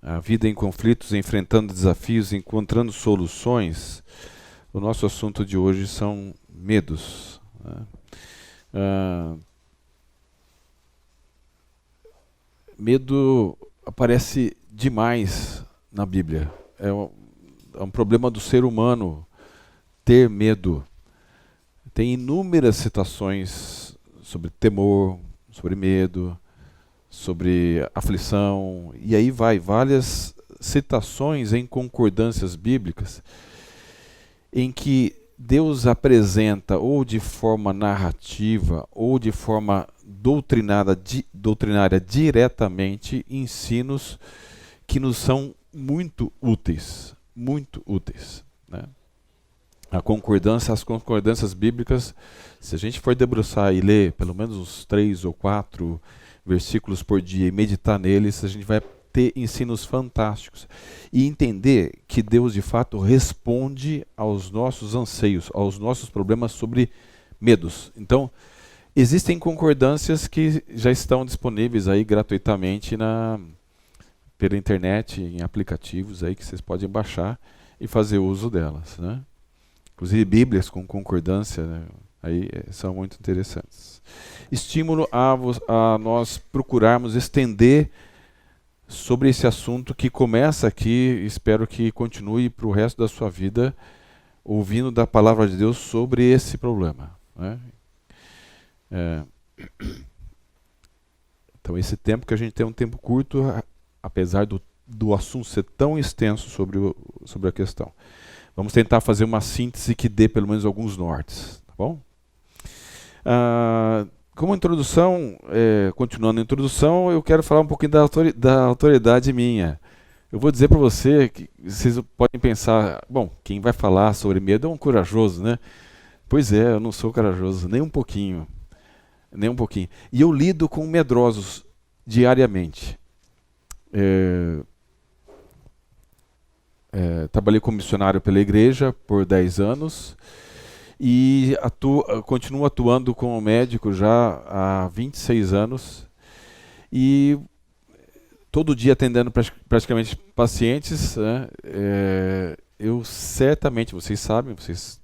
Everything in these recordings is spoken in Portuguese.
a vida em conflitos, enfrentando desafios, encontrando soluções, o nosso assunto de hoje são medos, né? Ah, Medo aparece demais na Bíblia. É um problema do ser humano ter medo. Tem inúmeras citações sobre temor, sobre medo, sobre aflição, e aí vai várias citações em concordâncias bíblicas em que Deus apresenta ou de forma narrativa ou de forma doutrinária diretamente ensinos que nos são muito úteis, né? As concordâncias bíblicas, se a gente for debruçar e ler pelo menos uns 3 ou 4 versículos por dia e meditar neles, a gente vai ter ensinos fantásticos e entender que Deus de fato responde aos nossos anseios, aos nossos problemas sobre medos. Então, existem concordâncias que já estão disponíveis aí gratuitamente pela internet, em aplicativos aí que vocês podem baixar e fazer uso delas, né? Inclusive Bíblias com concordância, né, aí são muito interessantes. Estímulo a nós procurarmos estender sobre esse assunto que começa aqui, espero que continue para o resto da sua vida, ouvindo da palavra de Deus sobre esse problema, né? Então esse tempo que a gente tem é um tempo curto, apesar do assunto ser tão extenso sobre a questão. Vamos tentar fazer uma síntese que dê pelo menos alguns nortes, tá bom? Como introdução, continuando a introdução, eu quero falar um pouquinho da autoridade minha. Eu vou dizer para você que vocês podem pensar, bom, quem vai falar sobre medo é um corajoso, né? Pois é, eu não sou corajoso, nem um pouquinho. Nem um pouquinho. E eu lido com medrosos diariamente. Trabalhei como missionário pela igreja por 10 anos e continuo atuando como médico já há 26 anos e todo dia atendendo praticamente pacientes, né? Eu certamente, vocês sabem, vocês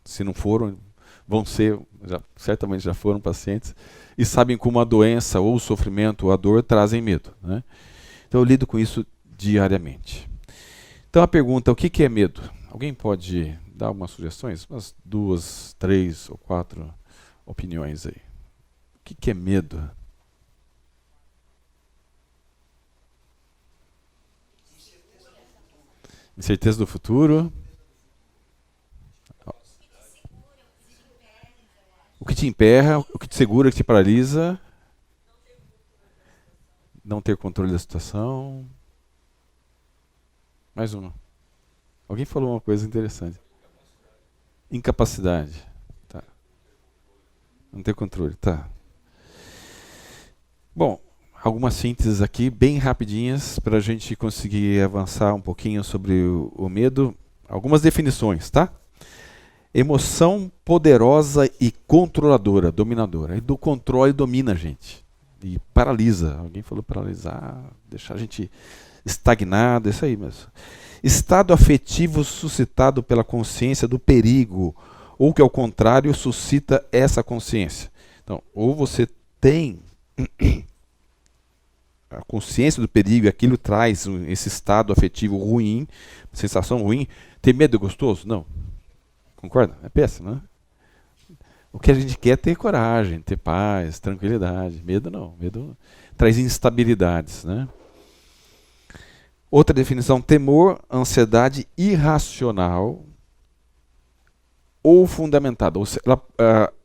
se não foram, vão ser, certamente já foram pacientes e sabem como a doença ou o sofrimento ou a dor trazem medo, né? Então eu lido com isso diariamente. Então a pergunta, o que é medo? Alguém pode dar algumas sugestões? Umas 2, 3 ou 4 opiniões aí. O que é medo? Incerteza do futuro. O que te emperra, o que te segura, o que te paralisa. Não ter controle da situação. Mais uma. Alguém falou uma coisa interessante. Incapacidade. Tá. Não ter controle. Tá. Bom, algumas sínteses aqui, bem rapidinhas, para a gente conseguir avançar um pouquinho sobre o medo. Algumas definições, tá? Emoção poderosa e controladora, dominadora. E do controle domina a gente. E paralisa. Alguém falou paralisar, deixar a gente estagnado, isso aí mesmo. Estado afetivo suscitado pela consciência do perigo, ou que ao contrário suscita essa consciência. Então, ou você tem a consciência do perigo, aquilo traz esse estado afetivo ruim, sensação ruim. Ter medo é gostoso? Não. Concorda? É péssimo, né? O que a gente quer é ter coragem, ter paz, tranquilidade. Medo não. Medo traz instabilidades, né? Outra definição, temor, ansiedade irracional ou fundamentada. Ou seja,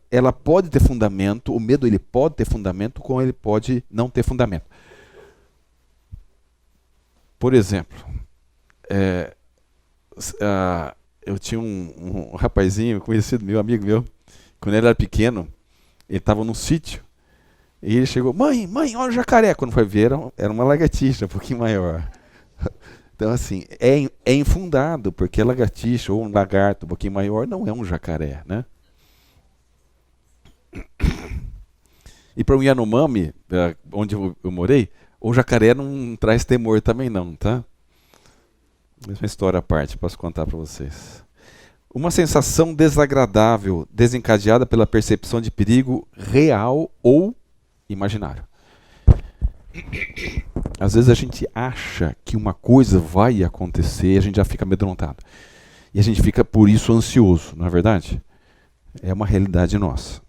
ela pode ter fundamento, o medo ele pode ter fundamento, como ele pode não ter fundamento. Por exemplo, eu tinha um rapazinho, conhecido meu, amigo meu, quando ele era pequeno, ele estava num sítio, e ele chegou, mãe, olha o jacaré. Quando foi ver, era uma lagartixa, um pouquinho maior. Então, assim, é infundado, porque lagartixa ou um lagarto um pouquinho maior não é um jacaré, né? E para o Yanomami, onde eu morei, O jacaré não traz temor também não, tá? Mesma história à parte, posso contar para vocês. Uma sensação desagradável desencadeada pela percepção de perigo real ou imaginário. Às vezes a gente acha que uma coisa vai acontecer e a gente já fica amedrontado. E a gente fica por isso ansioso, não é verdade? É uma realidade nossa.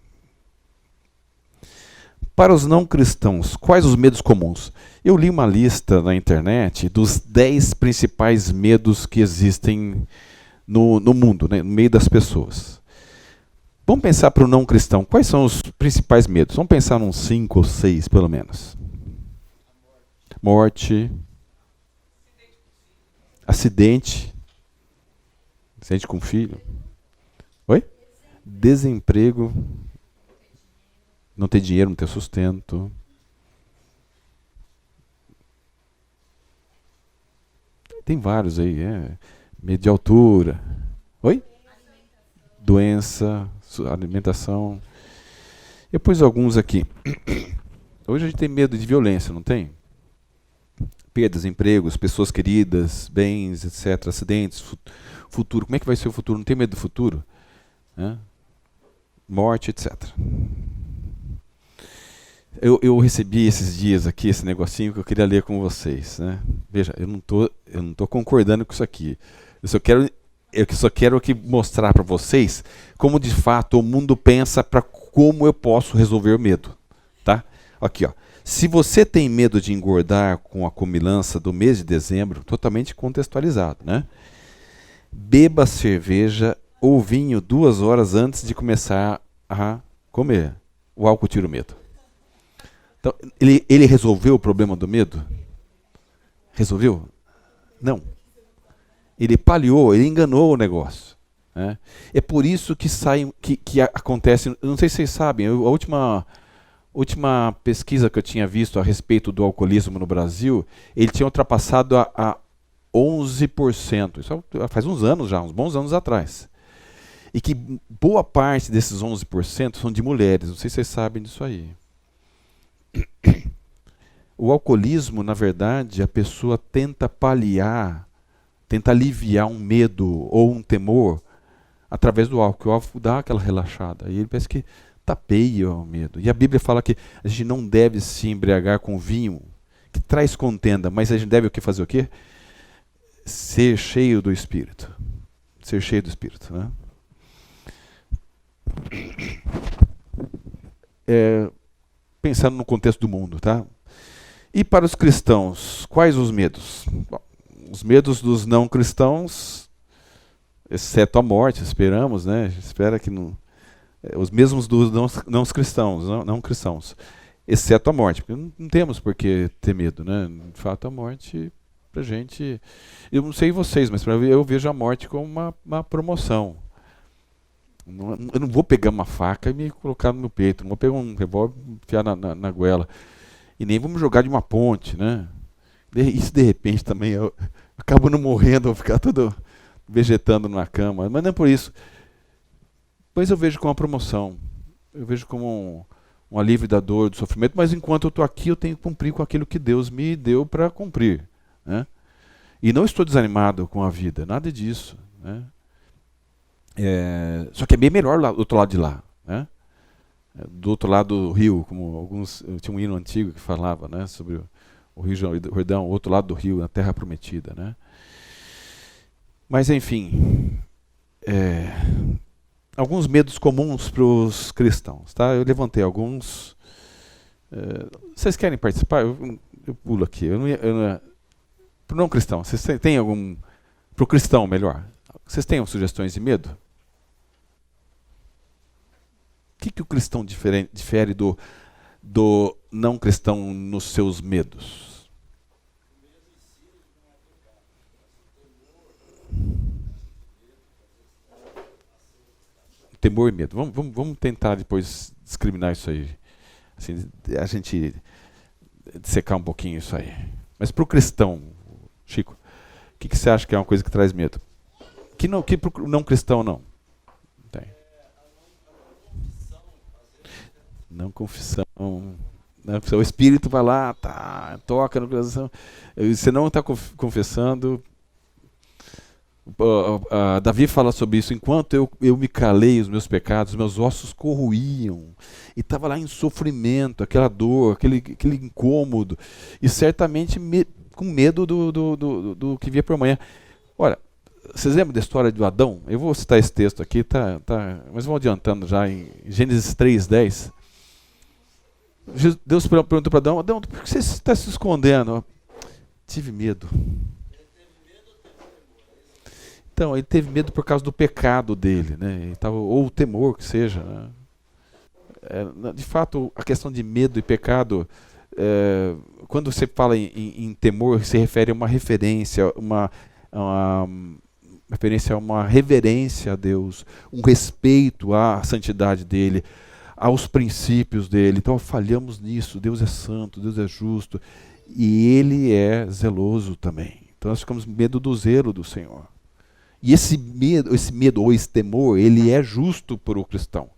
Para os não cristãos, quais os medos comuns? Eu li uma lista na internet dos 10 principais medos que existem no mundo, né, no meio das pessoas. Vamos pensar para o não cristão, quais são os principais medos? Vamos pensar uns 5 ou 6, pelo menos. Morte. Acidente. Acidente com filho. Oi? Desemprego. Não ter dinheiro, não ter sustento. Tem vários aí. Medo de altura. Oi? Doença, alimentação. Eu pus alguns aqui. Hoje a gente tem medo de violência, não tem? Perdas, empregos, pessoas queridas, bens, etc. Acidentes, futuro. Como é que vai ser o futuro? Não tem medo do futuro? Morte, etc. Eu recebi esses dias aqui esse negocinho que eu queria ler com vocês, né? Veja, eu não tô concordando com isso aqui. Eu só quero aqui mostrar para vocês como de fato o mundo pensa para como eu posso resolver o medo, tá? Aqui, ó. Se você tem medo de engordar com a comilança do mês de dezembro, totalmente contextualizado, né? Beba cerveja ou vinho 2 horas antes de começar a comer. O álcool tira o medo. Então, ele resolveu o problema do medo? Resolveu? Não. Ele paliou, ele enganou o negócio. Né? É por isso que acontece. Eu não sei se vocês sabem, a última pesquisa que eu tinha visto a respeito do alcoolismo no Brasil, ele tinha ultrapassado a 11%. Isso faz uns anos já, uns bons anos atrás. E que boa parte desses 11% são de mulheres. Não sei se vocês sabem disso aí. O alcoolismo, na verdade, a pessoa tenta paliar, tenta aliviar um medo ou um temor através do álcool. O álcool dá aquela relaxada. E ele parece que tapeia o medo. E a Bíblia fala que a gente não deve se embriagar com vinho, que traz contenda, mas a gente deve fazer o quê? Ser cheio do Espírito. Ser cheio do Espírito, né? Pensando no contexto do mundo, tá? E para os cristãos, quais os medos? Bom, os medos dos não cristãos, exceto a morte, esperamos, né? Espera que não. Os mesmos dos não cristãos, exceto a morte, porque não temos por que ter medo, né? De fato, a morte, pra gente, eu não sei vocês, mas eu vejo a morte como uma promoção. Eu não vou pegar uma faca e me colocar no meu peito, não vou pegar um revólver e enfiar na goela. E nem vamos jogar de uma ponte, né? Isso de repente também eu acabo não morrendo, vou ficar todo vegetando na cama. Mas não é por isso. Pois eu vejo como uma promoção. Eu vejo como um alívio da dor, do sofrimento. Mas enquanto eu estou aqui, eu tenho que cumprir com aquilo que Deus me deu para cumprir. Né? E não estou desanimado com a vida, nada disso. Né? Só que é bem melhor lá, do outro lado de lá. Né? Do outro lado do rio, como alguns. Tinha um hino antigo que falava, né, sobre o Rio Jordão, o outro lado do rio, a terra prometida. Né? Mas, enfim, alguns medos comuns para os cristãos. Tá? Eu levantei alguns. Vocês querem participar? Eu pulo aqui. Para o não cristão, vocês têm algum. Para o cristão, melhor. Vocês têm sugestões de medo? O que o cristão difere do não cristão nos seus medos? Temor e medo. Vamos tentar depois discriminar isso aí. Assim, a gente dissecar um pouquinho isso aí. Mas para o cristão, Chico, o que você acha que é uma coisa que traz medo? Que para o não cristão não? Tem. Não confissão. Né? O Espírito vai lá, tá, toca no coração. Você não está confessando. Davi fala sobre isso. Enquanto eu me calei os meus pecados, meus ossos corroíam. E estava lá em sofrimento, aquela dor, aquele incômodo. E certamente com medo do que via por amanhã. Olha, vocês lembram da história do Adão? Eu vou citar esse texto aqui, mas vamos adiantando já em Gênesis 3:10. Deus perguntou para Adão: Adão, por que você está se escondendo? Tive medo. Então, ele teve medo por causa do pecado dele, né? Ou o temor que seja. Né? De fato, a questão de medo e pecado, quando você fala em temor, se refere a uma referência, uma reverência a Deus, um respeito à santidade dele, aos princípios dele. Então falhamos nisso. Deus é santo, Deus é justo e ele é zeloso também. Então nós ficamos com medo do zelo do Senhor. E esse medo ou esse temor, ele é justo para o cristão.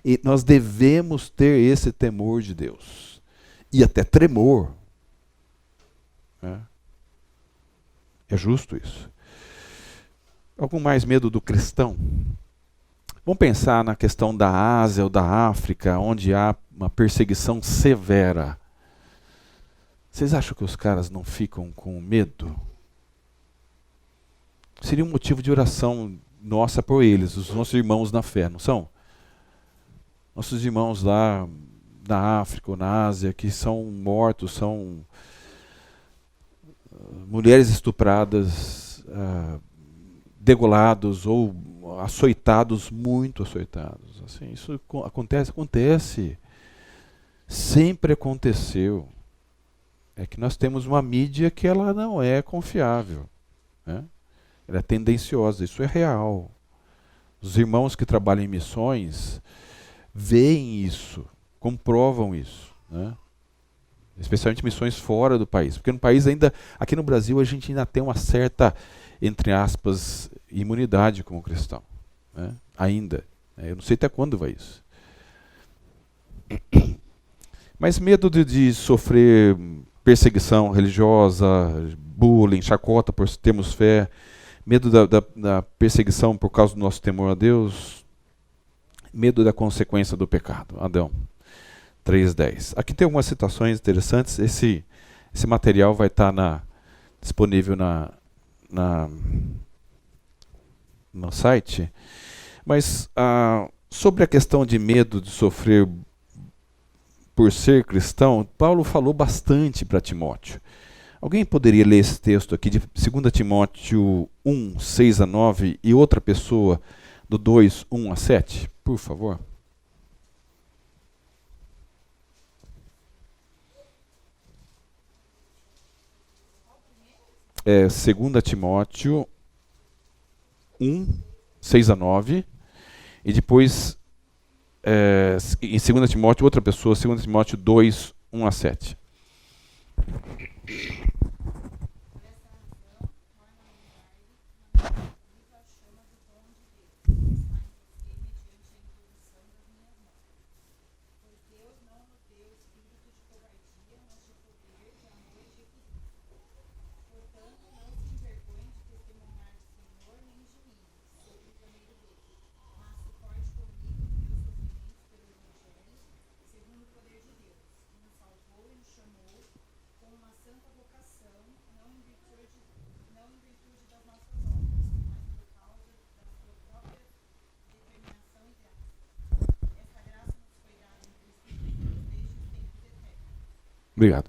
E nós devemos ter esse temor de Deus. E até tremor. Né? É justo isso. Algum mais medo do cristão? Vamos pensar na questão da Ásia ou da África, onde há uma perseguição severa. Vocês acham que os caras não ficam com medo? Seria um motivo de oração nossa por eles, os nossos irmãos na fé, não são? Nossos irmãos lá na África ou na Ásia que são mortos, são mulheres estupradas, degolados ou açoitados, muito açoitados. Assim, isso acontece. Sempre aconteceu. É que nós temos uma mídia que ela não é confiável. Né? Ela é tendenciosa, isso é real. Os irmãos que trabalham em missões veem isso, comprovam isso. Né? Especialmente missões fora do país. Porque no país ainda, aqui no Brasil, a gente ainda tem uma certa, entre aspas, imunidade como cristão. Né? Ainda. Eu não sei até quando vai isso. Mas medo de sofrer perseguição religiosa, bullying, chacota por termos fé, medo da perseguição por causa do nosso temor a Deus, medo da consequência do pecado. Adão 3:10. Aqui tem algumas citações interessantes. Esse material vai estar disponível no site. Mas sobre a questão de medo de sofrer por ser cristão, Paulo falou bastante para Timóteo. Alguém poderia ler esse texto aqui de 2 Timóteo 1:6-9 e outra pessoa do 2:1-7, por favor? É 2 Timóteo 1:6-9 e depois em 2 Timóteo, outra pessoa, 2 Timóteo 2:1-7. Obrigado.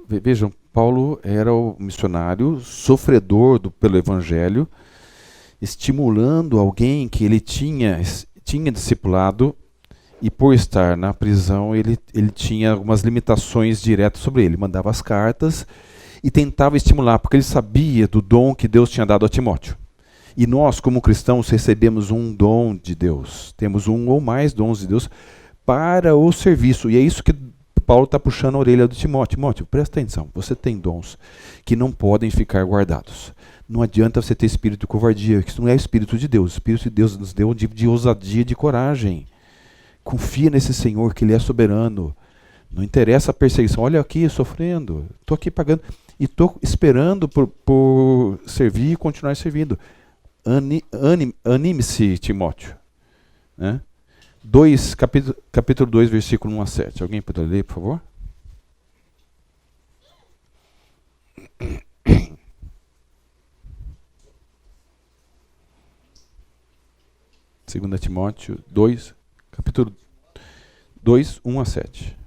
Vejam, Paulo era o missionário sofredor pelo Evangelho, estimulando alguém que ele tinha discipulado, e por estar na prisão ele tinha algumas limitações diretas sobre ele. Mandava as cartas e tentava estimular, porque ele sabia do dom que Deus tinha dado a Timóteo. E nós, como cristãos, recebemos um dom de Deus. Temos um ou mais dons de Deus para o serviço. E é isso que Paulo está puxando a orelha do Timóteo. Timóteo, presta atenção, você tem dons que não podem ficar guardados. Não adianta você ter espírito de covardia, que isso não é espírito de Deus. O espírito de Deus nos deu de ousadia, de coragem. Confia nesse Senhor, que Ele é soberano. Não interessa a perseguição. Olha aqui, sofrendo. Estou aqui pagando. E estou esperando por servir e continuar servindo. Anime-se, Timóteo. Né? Capítulo 2, versículo 1 a 7. Alguém pode ler, por favor? Segunda Timóteo 2, capítulo 2, 1 a 7.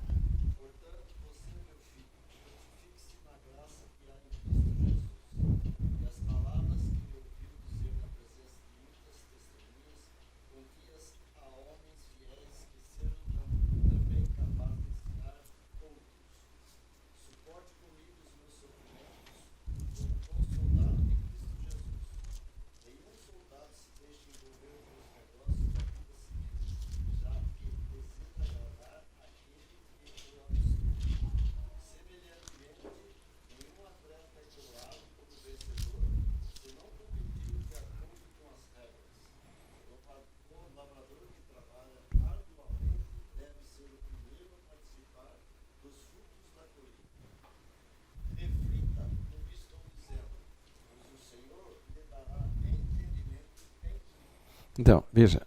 Então, veja,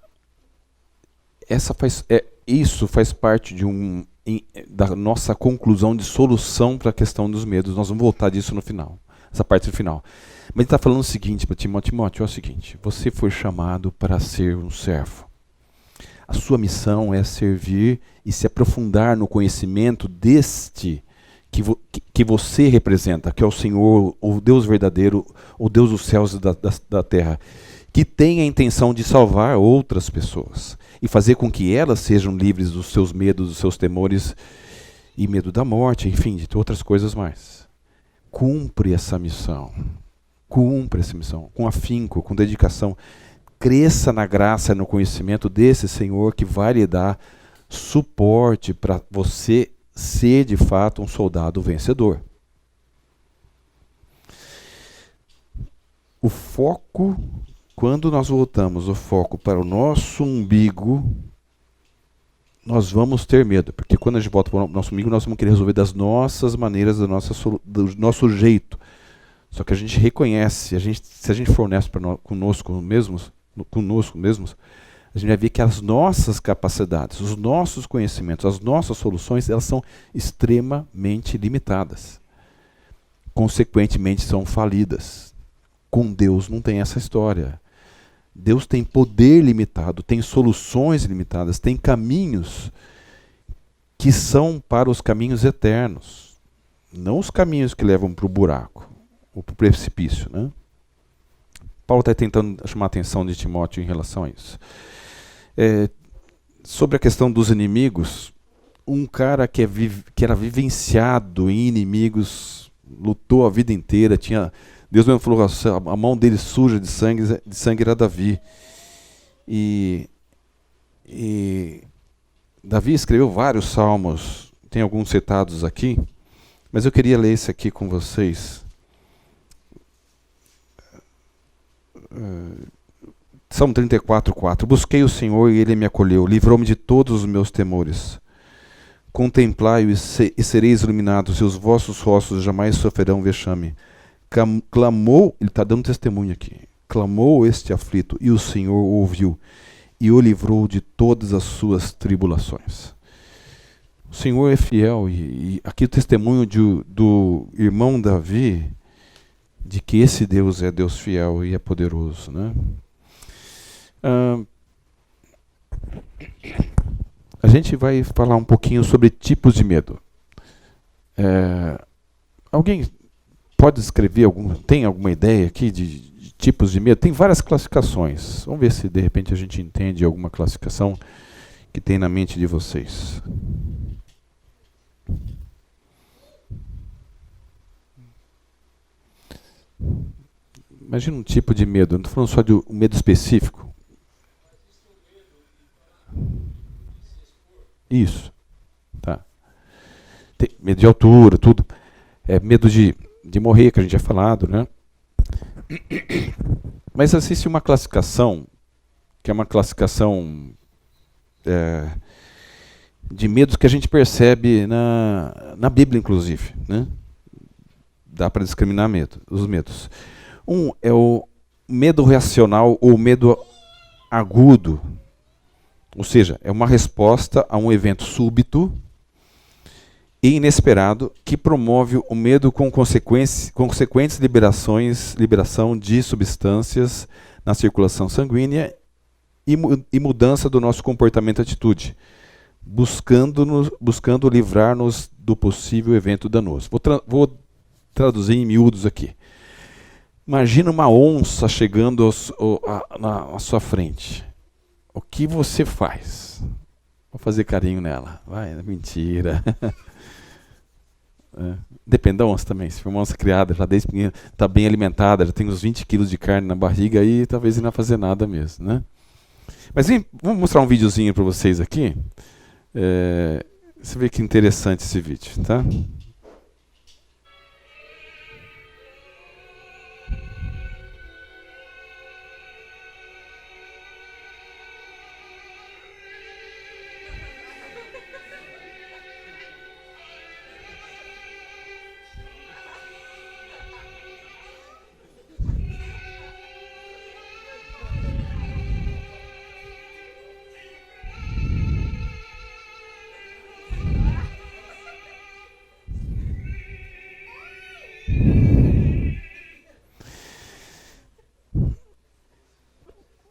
isso faz parte da nossa conclusão de solução para a questão dos medos. Nós vamos voltar disso no final, essa parte do final. Mas ele está falando o seguinte para Timóteo, é o seguinte: você foi chamado para ser um servo. A sua missão é servir e se aprofundar no conhecimento deste que você representa, que é o Senhor, o Deus verdadeiro, o Deus dos céus e da terra, que tem a intenção de salvar outras pessoas e fazer com que elas sejam livres dos seus medos, dos seus temores e medo da morte, enfim, de outras coisas mais. Cumpre essa missão com afinco, com dedicação. Cresça na graça e no conhecimento desse Senhor que vai lhe dar suporte para você ser de fato um soldado vencedor. O foco, quando nós voltamos o foco para o nosso umbigo, nós vamos ter medo, porque quando a gente volta para o nosso umbigo, nós vamos querer resolver das nossas maneiras, do nosso jeito. Só que a gente reconhece, se a gente for honesto conosco mesmos, a gente vai ver que as nossas capacidades, os nossos conhecimentos, as nossas soluções, elas são extremamente limitadas. Consequentemente, são falidas. Com Deus não tem essa história. Deus tem poder limitado, tem soluções limitadas, tem caminhos que são para os caminhos eternos. Não os caminhos que levam para o buraco, ou para o precipício, né? Paulo está tentando chamar a atenção de Timóteo em relação a isso. Sobre a questão dos inimigos, um cara que era vivenciado em inimigos, lutou a vida inteira, Deus mesmo falou que a mão dele suja de sangue era Davi. E Davi escreveu vários salmos, tem alguns citados aqui, mas eu queria ler esse aqui com vocês. Salmo 34:4. Busquei o Senhor e Ele me acolheu, livrou-me de todos os meus temores. Contemplai-o e sereis iluminados, e os vossos rostos jamais sofrerão vexame. Clamou, ele está dando testemunho aqui, clamou este aflito, e o Senhor o ouviu, e o livrou de todas as suas tribulações. O Senhor é fiel, e aqui o testemunho do irmão Davi, de que esse Deus é Deus fiel e é poderoso, né? A gente vai falar um pouquinho sobre tipos de medo. Alguém pode escrever tem alguma ideia aqui de tipos de medo? Tem várias classificações. Vamos ver se de repente a gente entende alguma classificação que tem na mente de vocês. Imagina um tipo de medo, não estou falando só de um medo específico. Isso. Tá. Tem medo de altura, tudo. Medo de morrer, que a gente já falado, né? Mas existe uma classificação, que é uma classificação de medos que a gente percebe na Bíblia, inclusive, né? Dá para discriminar os medos. Um é o medo reacional ou medo agudo, ou seja, é uma resposta a um evento súbito e inesperado que promove o medo com consequentes liberação de substâncias na circulação sanguínea e mudança do nosso comportamento e atitude, buscando livrar-nos do possível evento danoso. Vou traduzir em miúdos aqui. Imagina uma onça chegando na sua frente. O que você faz? Vou fazer carinho nela. Vai, mentira. Depende da onça também. Se for uma onça criada, já desde pequena, está bem alimentada, já tem uns 20 quilos de carne na barriga, aí talvez não vai fazer nada mesmo, né? Mas vamos mostrar um videozinho para vocês aqui. Você vê que interessante esse vídeo, tá?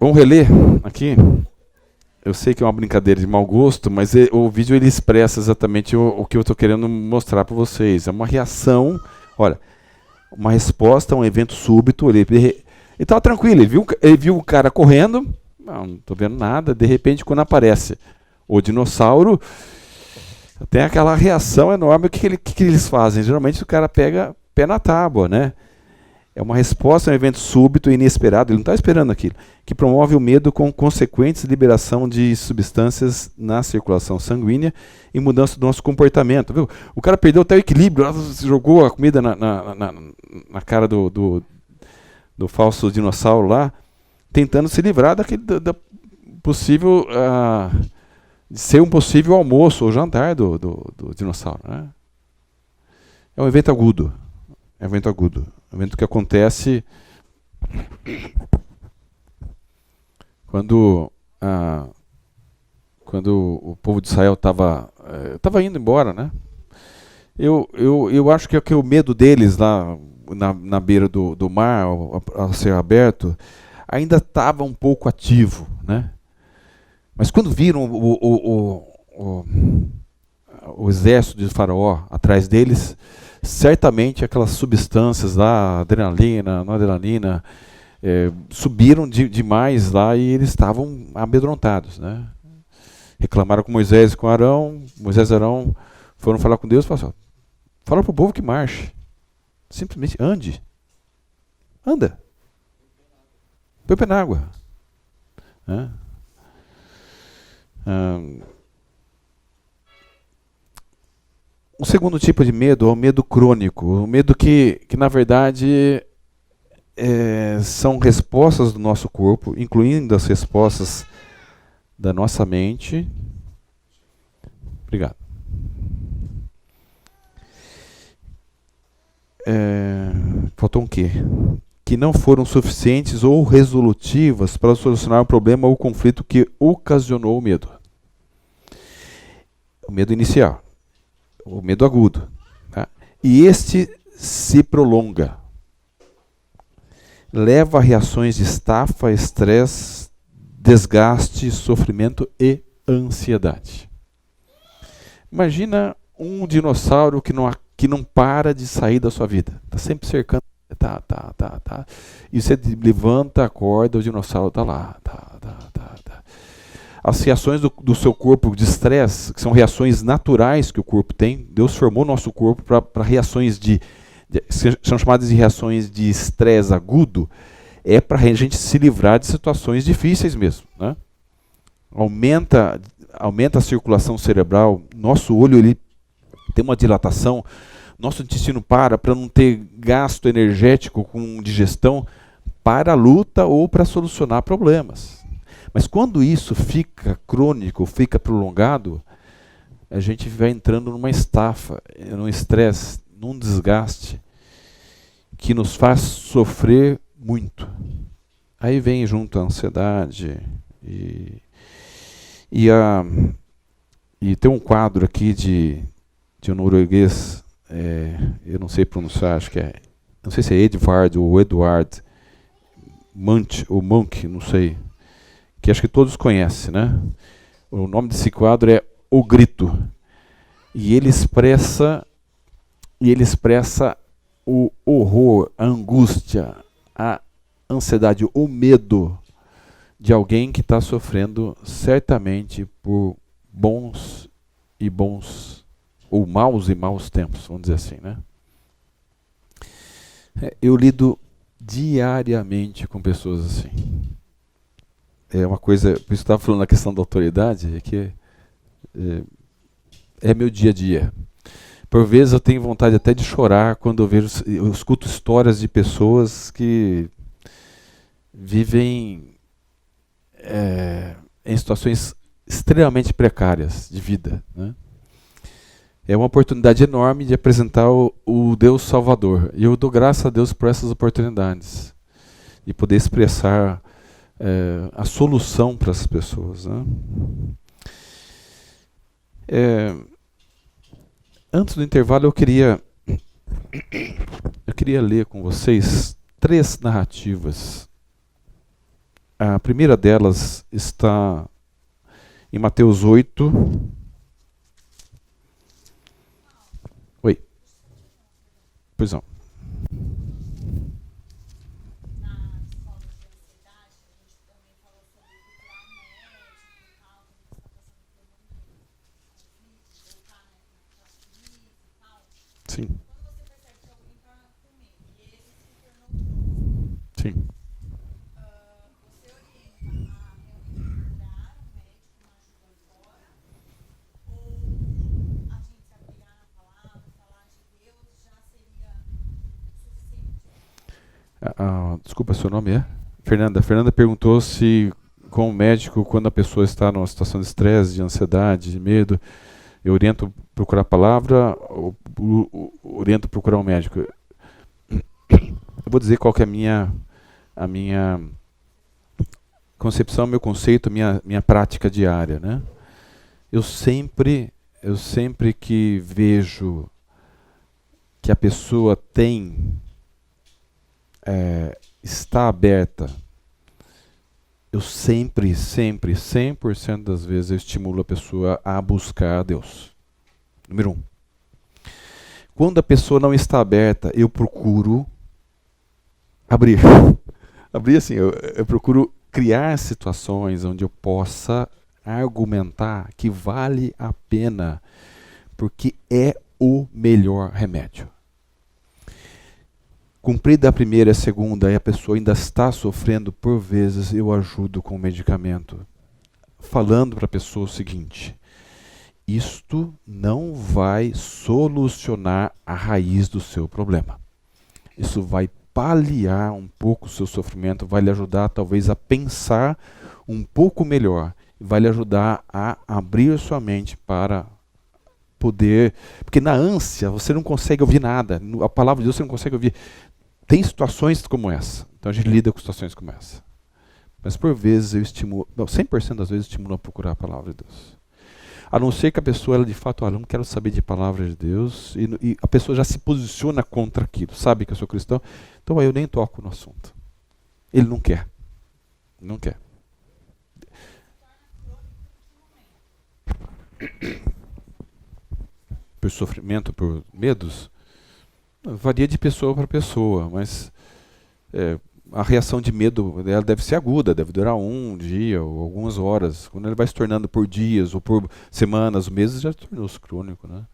Vamos reler aqui. Eu sei que é uma brincadeira de mau gosto, mas o vídeo ele expressa exatamente o que eu estou querendo mostrar para vocês. É uma reação, olha, uma resposta a um evento súbito. Ele estava tranquilo, ele viu o cara correndo, não estou vendo nada, de repente quando aparece o dinossauro, tem aquela reação enorme. O que eles fazem? Geralmente o cara pega pé na tábua, né? É uma resposta a um evento súbito e inesperado, ele não está esperando aquilo, que promove o medo com consequentes liberação de substâncias na circulação sanguínea e mudança do nosso comportamento. Viu? O cara perdeu até o equilíbrio, jogou a comida na cara do falso dinossauro lá, tentando se livrar da possível, de ser um possível almoço ou jantar do dinossauro. Né? É um evento agudo. É um evento agudo. É um evento que acontece quando o povo de Israel estava indo embora, né? Eu acho que o medo deles lá na beira do mar, ao céu aberto, ainda estava um pouco ativo, né? Mas quando viram o exército de Faraó atrás deles, certamente aquelas substâncias lá, adrenalina, noradrenalina, subiram demais lá e eles estavam amedrontados, né? Reclamaram com Moisés e com Arão. Moisés e Arão foram falar com Deus e falaram assim, fala para o povo que marche. Simplesmente ande. Anda. Põe o pé na água. Né? O segundo tipo de medo é o medo crônico, o medo que na verdade são respostas do nosso corpo, incluindo as respostas da nossa mente. Obrigado. Faltou um quê? Que não foram suficientes ou resolutivas para solucionar o problema ou o conflito que ocasionou o medo. O medo inicial. O medo agudo. Tá? E este se prolonga. Leva a reações de estafa, estresse, desgaste, sofrimento e ansiedade. Imagina um dinossauro que não para de sair da sua vida. Está sempre cercando. Tá. E você levanta, acorda, o dinossauro está lá. As reações do seu corpo de estresse, que são reações naturais que o corpo tem, Deus formou nosso corpo para reações são chamadas de reações de estresse agudo, para a gente se livrar de situações difíceis mesmo. Né? Aumenta a circulação cerebral, nosso olho ele tem uma dilatação, nosso intestino para não ter gasto energético com digestão para a luta ou para solucionar problemas. Mas quando isso fica crônico, fica prolongado, a gente vai entrando numa estafa, num estresse, num desgaste que nos faz sofrer muito. Aí vem junto a ansiedade e, a, e tem um quadro aqui de um norueguês, eu não sei pronunciar, acho que não sei se é Edvard ou Edward Munch, ou Monk, não sei, que acho que todos conhecem, né? O nome desse quadro é O Grito. E ele expressa o horror, a angústia, a ansiedade, o medo de alguém que está sofrendo certamente por bons, ou maus e maus tempos, vamos dizer assim, né? Eu lido diariamente com pessoas assim. É uma coisa, por isso que eu estava falando da questão da autoridade, que é meu dia a dia. Por vezes eu tenho vontade até de chorar quando eu escuto histórias de pessoas que vivem em situações extremamente precárias de vida, né? É uma oportunidade enorme de apresentar o Deus Salvador. E eu dou graças a Deus por essas oportunidades. De poder expressar a solução para as pessoas, né? Antes do intervalo eu queria ler com vocês 3 narrativas. A primeira delas está em Mateus 8. Oi. Pois não. Sim. Sim. Desculpa, seu nome é? Fernanda. Fernanda perguntou se, como médico, quando a pessoa está numa situação de estresse, de ansiedade, de medo, eu oriento procurar a palavra ou oriento procurar um médico? Eu vou dizer qual que é a minha concepção, meu conceito, minha prática diária, né? Eu sempre que vejo que a pessoa está aberta, eu sempre, 100% das vezes eu estimulo a pessoa a buscar a Deus. Número 1. Quando a pessoa não está aberta, eu procuro abrir. Abrir assim, eu procuro criar situações onde eu possa argumentar que vale a pena, porque é o melhor remédio. Cumprida a primeira e a segunda e a pessoa ainda está sofrendo, por vezes eu ajudo com o medicamento, falando para a pessoa o seguinte: isto não vai solucionar a raiz do seu problema. Isso vai paliar um pouco o seu sofrimento, vai lhe ajudar talvez a pensar um pouco melhor, vai lhe ajudar a abrir sua mente para poder... Porque na ânsia você não consegue ouvir nada, a palavra de Deus você não consegue ouvir. Tem situações como essa, então a gente lida com situações como essa. Mas por vezes eu estimulo, 100% das vezes eu estimulo a procurar a palavra de Deus. A não ser que a pessoa, ela de fato, olha, eu não quero saber de palavra de Deus, e a pessoa já se posiciona contra aquilo, sabe que eu sou cristão, então aí eu nem toco no assunto. Ele não quer. Não quer. Por sofrimento, por medos, varia de pessoa para pessoa, mas a reação de medo dela deve ser aguda, deve durar um dia ou algumas horas. Quando ele vai se tornando por dias ou por semanas, meses, já tornou-se crônico, né?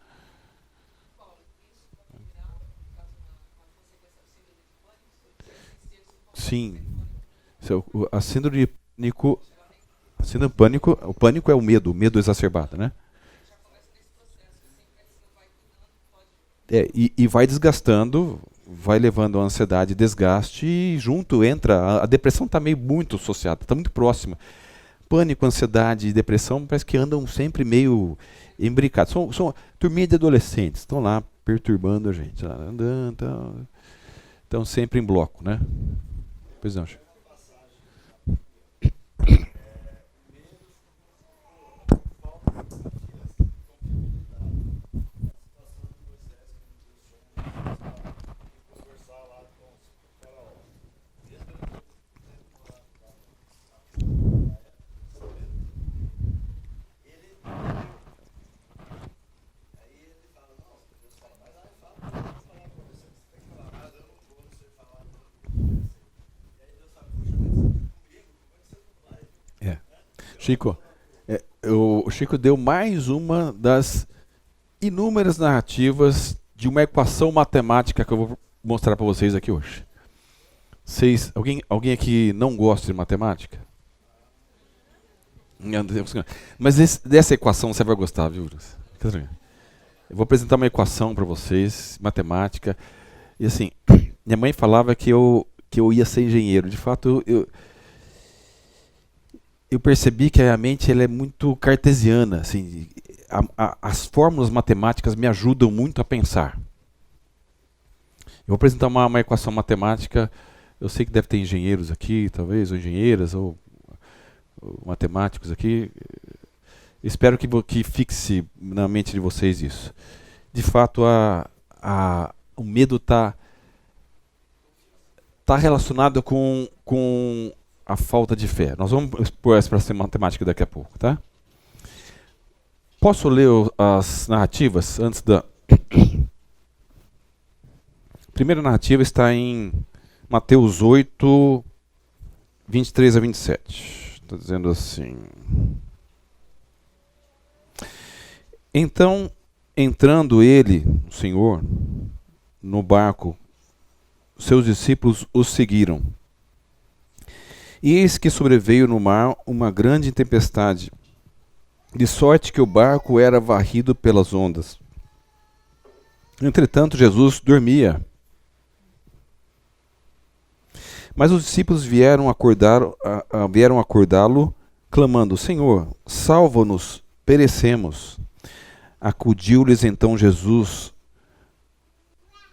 Sim. A síndrome de pânico, o pânico é o medo exacerbado, né? E vai desgastando, vai levando a ansiedade, desgaste, e junto entra, a depressão está meio muito associada, está muito próxima. Pânico, ansiedade e depressão parece que andam sempre meio imbricados. São turminha de adolescentes, estão lá perturbando a gente, lá, andando, estão sempre em bloco, né? Pois não, Chico. É. Chico, o Chico deu mais uma das inúmeras narrativas de uma equação matemática que eu vou mostrar para vocês aqui hoje. Alguém aqui não gosta de matemática? Mas dessa equação você vai gostar, viu? Eu vou apresentar uma equação para vocês, matemática. E assim, minha mãe falava que eu ia ser engenheiro. De fato, eu percebi que a mente ela é muito cartesiana. Assim, as fórmulas matemáticas me ajudam muito a pensar. Eu vou apresentar uma equação matemática. Eu sei que deve ter engenheiros aqui, talvez, ou engenheiras, ou matemáticos aqui. Espero que fixe na mente de vocês isso. De fato, o medo está relacionado com a falta de fé. Nós vamos expor essa para ser matemática daqui a pouco, tá? Posso ler as narrativas antes da... A primeira narrativa está em Mateus 8, 23 a 27. Está dizendo assim... Então, entrando ele, o Senhor, no barco, seus discípulos o seguiram. E eis que sobreveio no mar uma grande tempestade, de sorte que o barco era varrido pelas ondas. Entretanto, Jesus dormia. Mas os discípulos vieram acordá-lo, clamando: Senhor, salva-nos, perecemos. Acudiu-lhes então Jesus: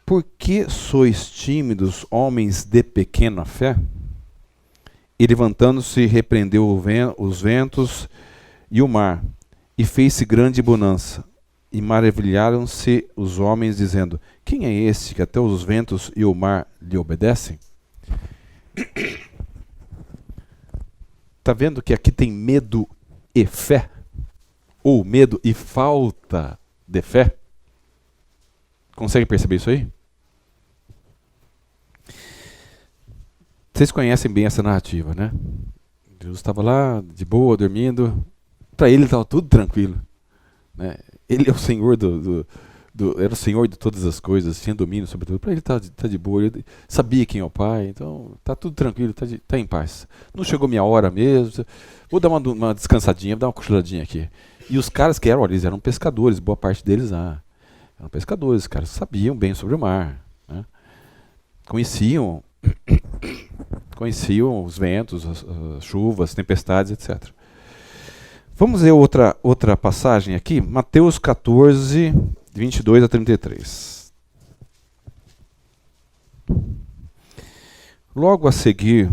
Por que sois tímidos, homens de pequena fé? E levantando-se, repreendeu os ventos e o mar, e fez-se grande bonança. E maravilharam-se os homens, dizendo: Quem é este que até os ventos e o mar lhe obedecem? Está vendo que aqui tem medo e fé? Ou medo e falta de fé? Consegue perceber isso aí? Vocês conhecem bem essa narrativa, né? Jesus estava lá, de boa, dormindo. Para ele estava tudo tranquilo, né? Ele é o Senhor era o Senhor de todas as coisas, tinha domínio sobre tudo. Para ele tá de boa, ele sabia quem é o Pai, então tá tudo tranquilo, tá em paz. Não chegou minha hora mesmo, vou dar uma descansadinha, vou dar uma cochiladinha aqui. E os caras que eles eram pescadores, boa parte deles eram pescadores, os caras sabiam bem sobre o mar, né? Conheciam os ventos, as chuvas, as tempestades, etc. Vamos ver outra passagem aqui, Mateus 14, 22 a 33. Logo a seguir,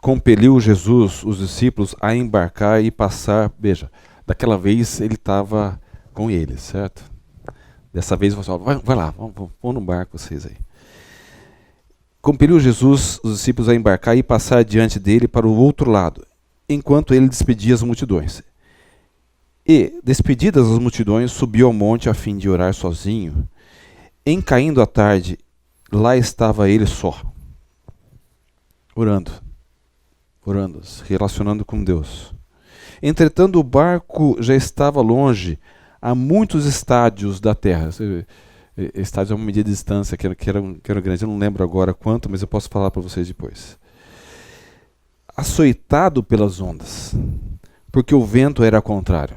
compeliu Jesus os discípulos a embarcar e passar. Veja, daquela vez ele estava com eles, certo? Dessa vez ele falou assim: vai lá, vão no barco vocês aí. Compeliu Jesus os discípulos a embarcar e passar diante dele para o outro lado, enquanto ele despedia as multidões. E, despedidas as multidões, subiu ao monte a fim de orar sozinho. Em caindo a tarde, lá estava ele só, orando, se relacionando com Deus. Entretanto, o barco já estava longe, a muitos estádios da terra. Estádio é uma medida de distância que era grande, eu não lembro agora quanto, mas eu posso falar para vocês depois. Açoitado pelas ondas, porque o vento era contrário.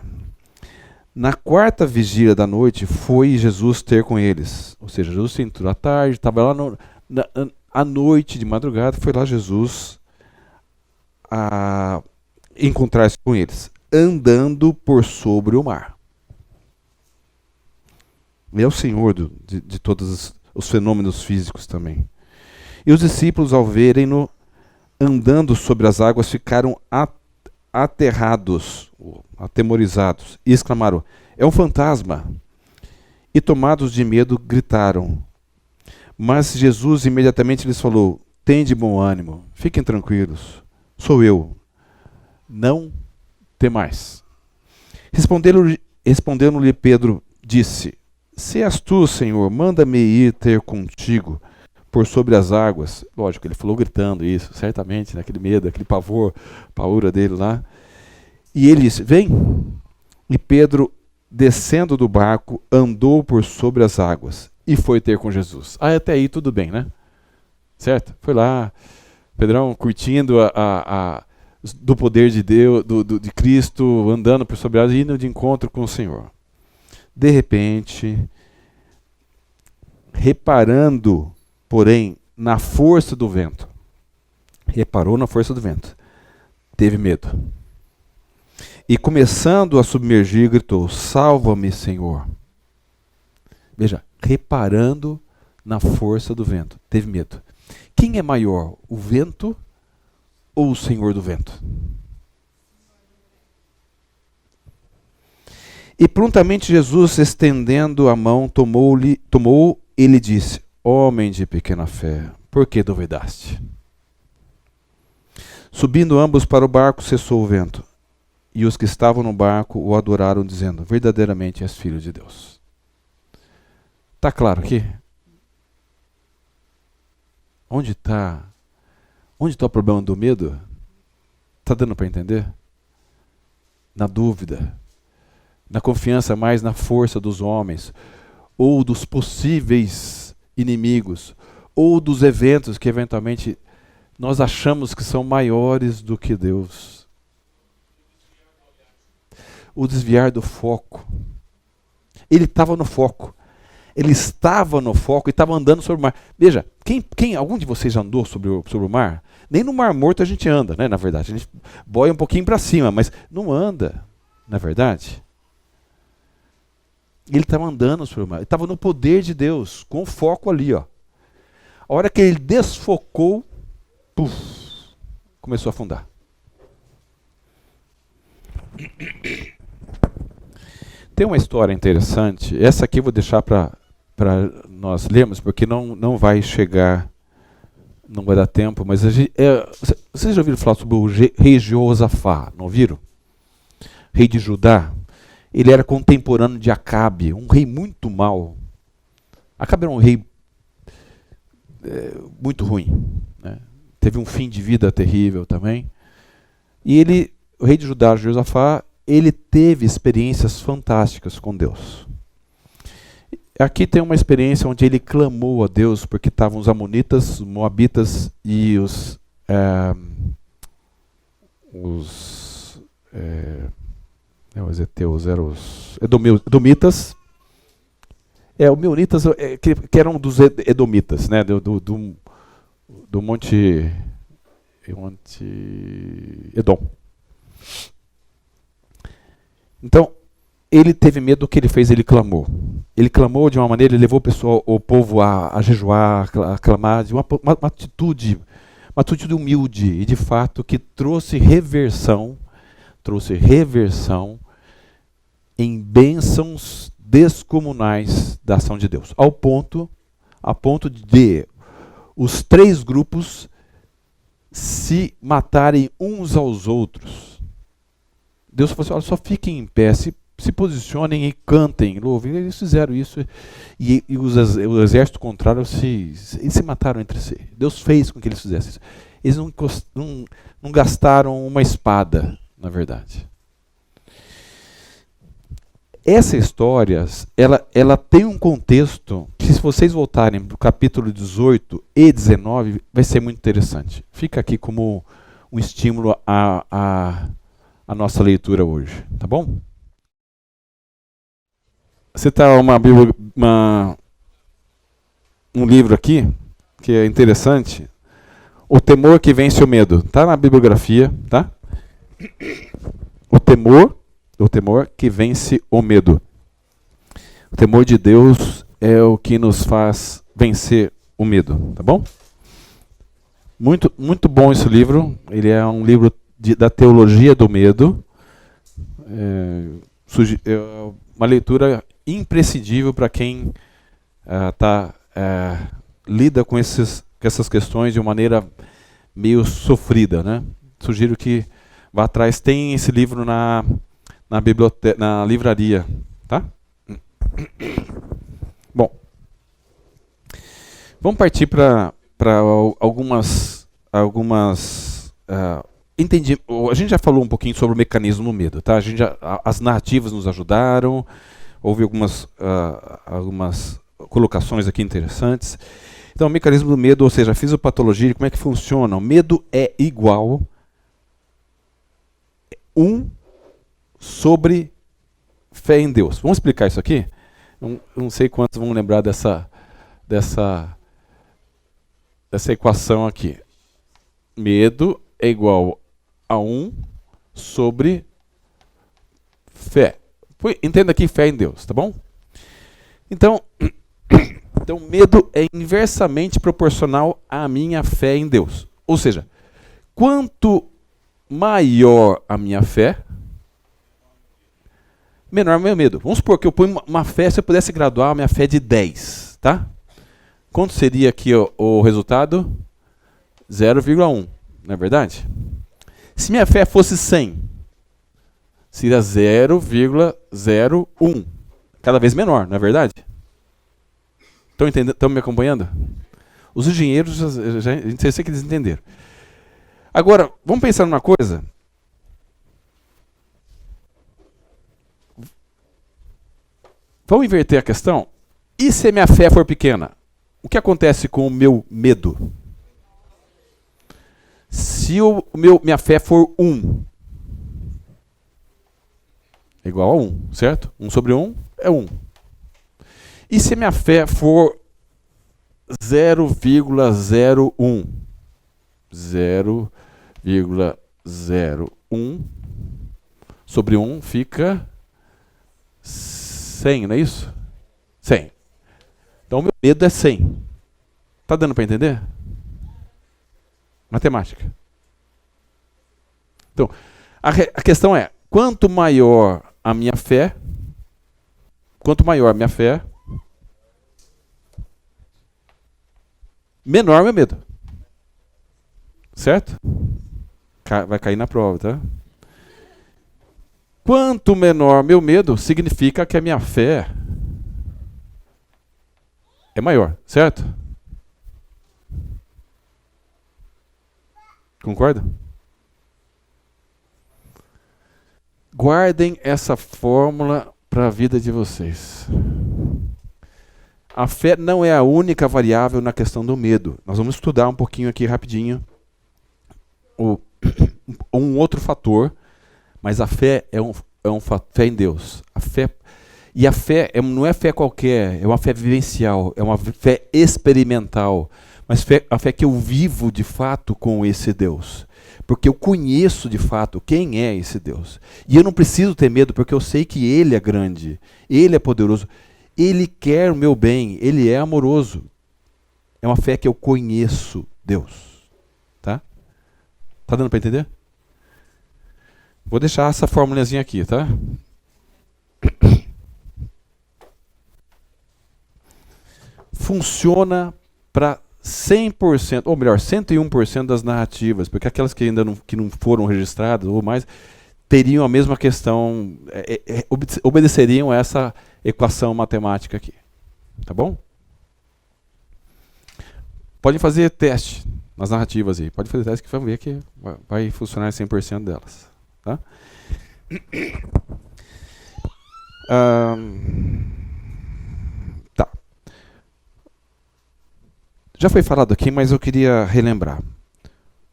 Na quarta vigília da noite, foi Jesus ter com eles. Ou seja, Jesus entrou à tarde, estava lá à noite, de madrugada, foi lá Jesus encontrar-se com eles, andando por sobre o mar. Ele é o Senhor de todos os fenômenos físicos também. E os discípulos, ao verem-no andando sobre as águas, ficaram aterrados, atemorizados, e exclamaram: é um fantasma! E tomados de medo, gritaram. Mas Jesus imediatamente lhes falou: tende bom ânimo, fiquem tranquilos, sou eu, não temais. Respondendo-lhe Pedro, disse: se és tu, Senhor, manda-me ir ter contigo por sobre as águas. Lógico, ele falou gritando isso, certamente, naquele medo, aquele pavor, paura dele lá. E ele disse: vem. E Pedro, descendo do barco, andou por sobre as águas e foi ter com Jesus. Até aí tudo bem, né? Certo? Foi lá, Pedrão curtindo do poder de Deus, de Cristo, andando por sobre as águas, indo de encontro com o Senhor. De repente, reparando, porém, na força do vento, reparou na força do vento, teve medo. E começando a submergir, gritou: salva-me, Senhor. Veja, reparando na força do vento, teve medo. Quem é maior, o vento ou o Senhor do vento? E prontamente Jesus, estendendo a mão, tomou e lhe disse: homem de pequena fé, por que duvidaste? Subindo ambos para o barco, cessou o vento. E os que estavam no barco o adoraram, dizendo: verdadeiramente és filho de Deus. Está claro aqui? Onde está o problema do medo? Está dando para entender? Na dúvida, na confiança mais na força dos homens, ou dos possíveis inimigos, ou dos eventos que eventualmente nós achamos que são maiores do que Deus. O desviar do foco. Ele estava no foco. Ele estava no foco e estava andando sobre o mar. Veja, algum de vocês já andou sobre o mar? Nem no Mar Morto a gente anda, né? Na verdade, a gente boia um pouquinho para cima, mas não anda, na verdade. Ele estava andando sobre o mar. Ele estava no poder de Deus, com o foco ali, ó. A hora que ele desfocou, puf, começou a afundar. Tem uma história interessante. Essa aqui eu vou deixar para nós lermos, porque não vai chegar, não vai dar tempo. Mas vocês já ouviram falar sobre o rei Jeosafá? Não ouviram? Rei de Judá. Ele era contemporâneo de Acabe, um rei muito mau. Acabe era um rei muito ruim, né? Teve um fim de vida terrível também. E o rei de Judá, Jeosafá, ele teve experiências fantásticas com Deus. Aqui tem uma experiência onde ele clamou a Deus porque estavam os amonitas, os moabitas e os heteus, eram os edomitas. Os meunitas que eram dos edomitas, né, do monte Edom. Então, ele teve medo. Do que ele fez? Ele clamou. Ele clamou de uma maneira, ele levou o povo a jejuar, a clamar, de uma atitude humilde e de fato que trouxe reversão em bênçãos descomunais da ação de Deus. A ponto de os três grupos se matarem uns aos outros. Deus falou assim: olha, só fiquem em pé, se posicionem e cantem, louvem. Eles fizeram isso e o exército contrário se mataram entre si. Deus fez com que eles fizessem isso. Eles não gastaram uma espada, na verdade. Essa história, ela tem um contexto que, se vocês voltarem para o capítulo 18 e 19, vai ser muito interessante. Fica aqui como um estímulo a nossa leitura hoje, tá bom? Você está um livro aqui que é interessante. O temor que vence o medo. Está na bibliografia, tá? o temor que vence o medo. O temor de Deus é o que nos faz vencer o medo, tá bom? Muito, muito bom esse livro. Ele é um livro da teologia do medo. É uma leitura imprescindível para quem lida com essas questões de uma maneira meio sofrida, né? Sugiro que vá atrás. Tem esse livro na biblioteca, na livraria, tá? Bom, vamos partir para algumas entendi. A gente já falou um pouquinho sobre o mecanismo do medo, tá? As narrativas nos ajudaram. Houve algumas colocações aqui interessantes. Então, o mecanismo do medo, ou seja, a fisiopatologia, como é que funciona? O medo é igual 1 sobre fé em Deus. Vamos explicar isso aqui? Não sei quantos vão lembrar dessa equação aqui. Medo é igual a 1 sobre fé. Entenda aqui fé em Deus, tá bom? Então, medo é inversamente proporcional à minha fé em Deus. Ou seja, quanto maior a minha fé, menor o meu medo. Vamos supor que eu ponho uma fé, se eu pudesse graduar a minha fé de 10, tá? Quanto seria aqui o resultado? 0,1, não é verdade? Se minha fé fosse 100, seria 0,01. Cada vez menor, não é verdade? Estão me acompanhando? Os engenheiros, eu sei que eles entenderam. Agora, vamos pensar numa coisa. Vamos inverter a questão? E se minha fé for pequena? O que acontece com o meu medo? Se minha fé for 1, é igual a 1, certo? 1 sobre 1 é 1. E se minha fé for 0,01? 0,01 sobre 1 fica 100, não é isso? 100. Então o meu medo é 100. Tá dando para entender? Matemática. Então, a questão é, quanto maior a minha fé, menor o meu medo. Certo? Vai cair na prova, tá? Quanto menor meu medo, significa que a minha fé é maior, certo? Concorda? Guardem essa fórmula para a vida de vocês. A fé não é a única variável na questão do medo. Nós vamos estudar um pouquinho aqui rapidinho um outro fator, mas a fé é fé em Deus. A fé não é fé qualquer, é uma fé vivencial, é uma fé experimental, mas a fé que eu vivo de fato com esse Deus. Porque eu conheço de fato quem é esse Deus. E eu não preciso ter medo, porque eu sei que Ele é grande, Ele é poderoso, Ele quer o meu bem, Ele é amoroso. É uma fé que eu conheço Deus. Tá? Tá dando para entender? Vou deixar essa formulazinha aqui, tá? Funciona para 100%, ou melhor, 101% das narrativas, porque aquelas que ainda não foram registradas ou mais, teriam a mesma questão, obedeceriam essa equação matemática aqui. Tá bom? Podem fazer teste nas narrativas aí. Pode fazer teste que vão ver que vai funcionar 100% delas. Tá? Tá. Já foi falado aqui, mas eu queria relembrar.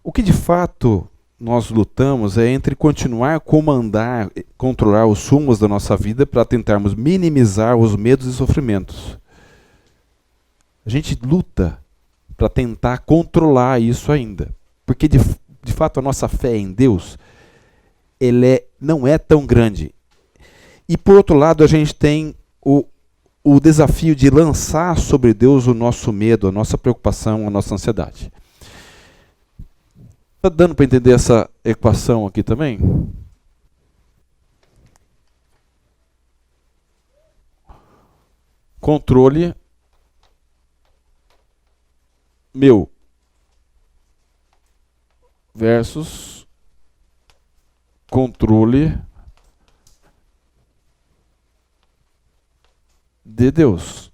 O que de fato nós lutamos é entre continuar a controlar os rumos da nossa vida para tentarmos minimizar os medos e sofrimentos. A gente luta para tentar controlar isso ainda. Porque de fato a nossa fé em Deus não é tão grande. E por outro lado, a gente tem o desafio de lançar sobre Deus o nosso medo, a nossa preocupação, a nossa ansiedade. Está dando para entender essa equação aqui também? Controle meu versus controle de Deus.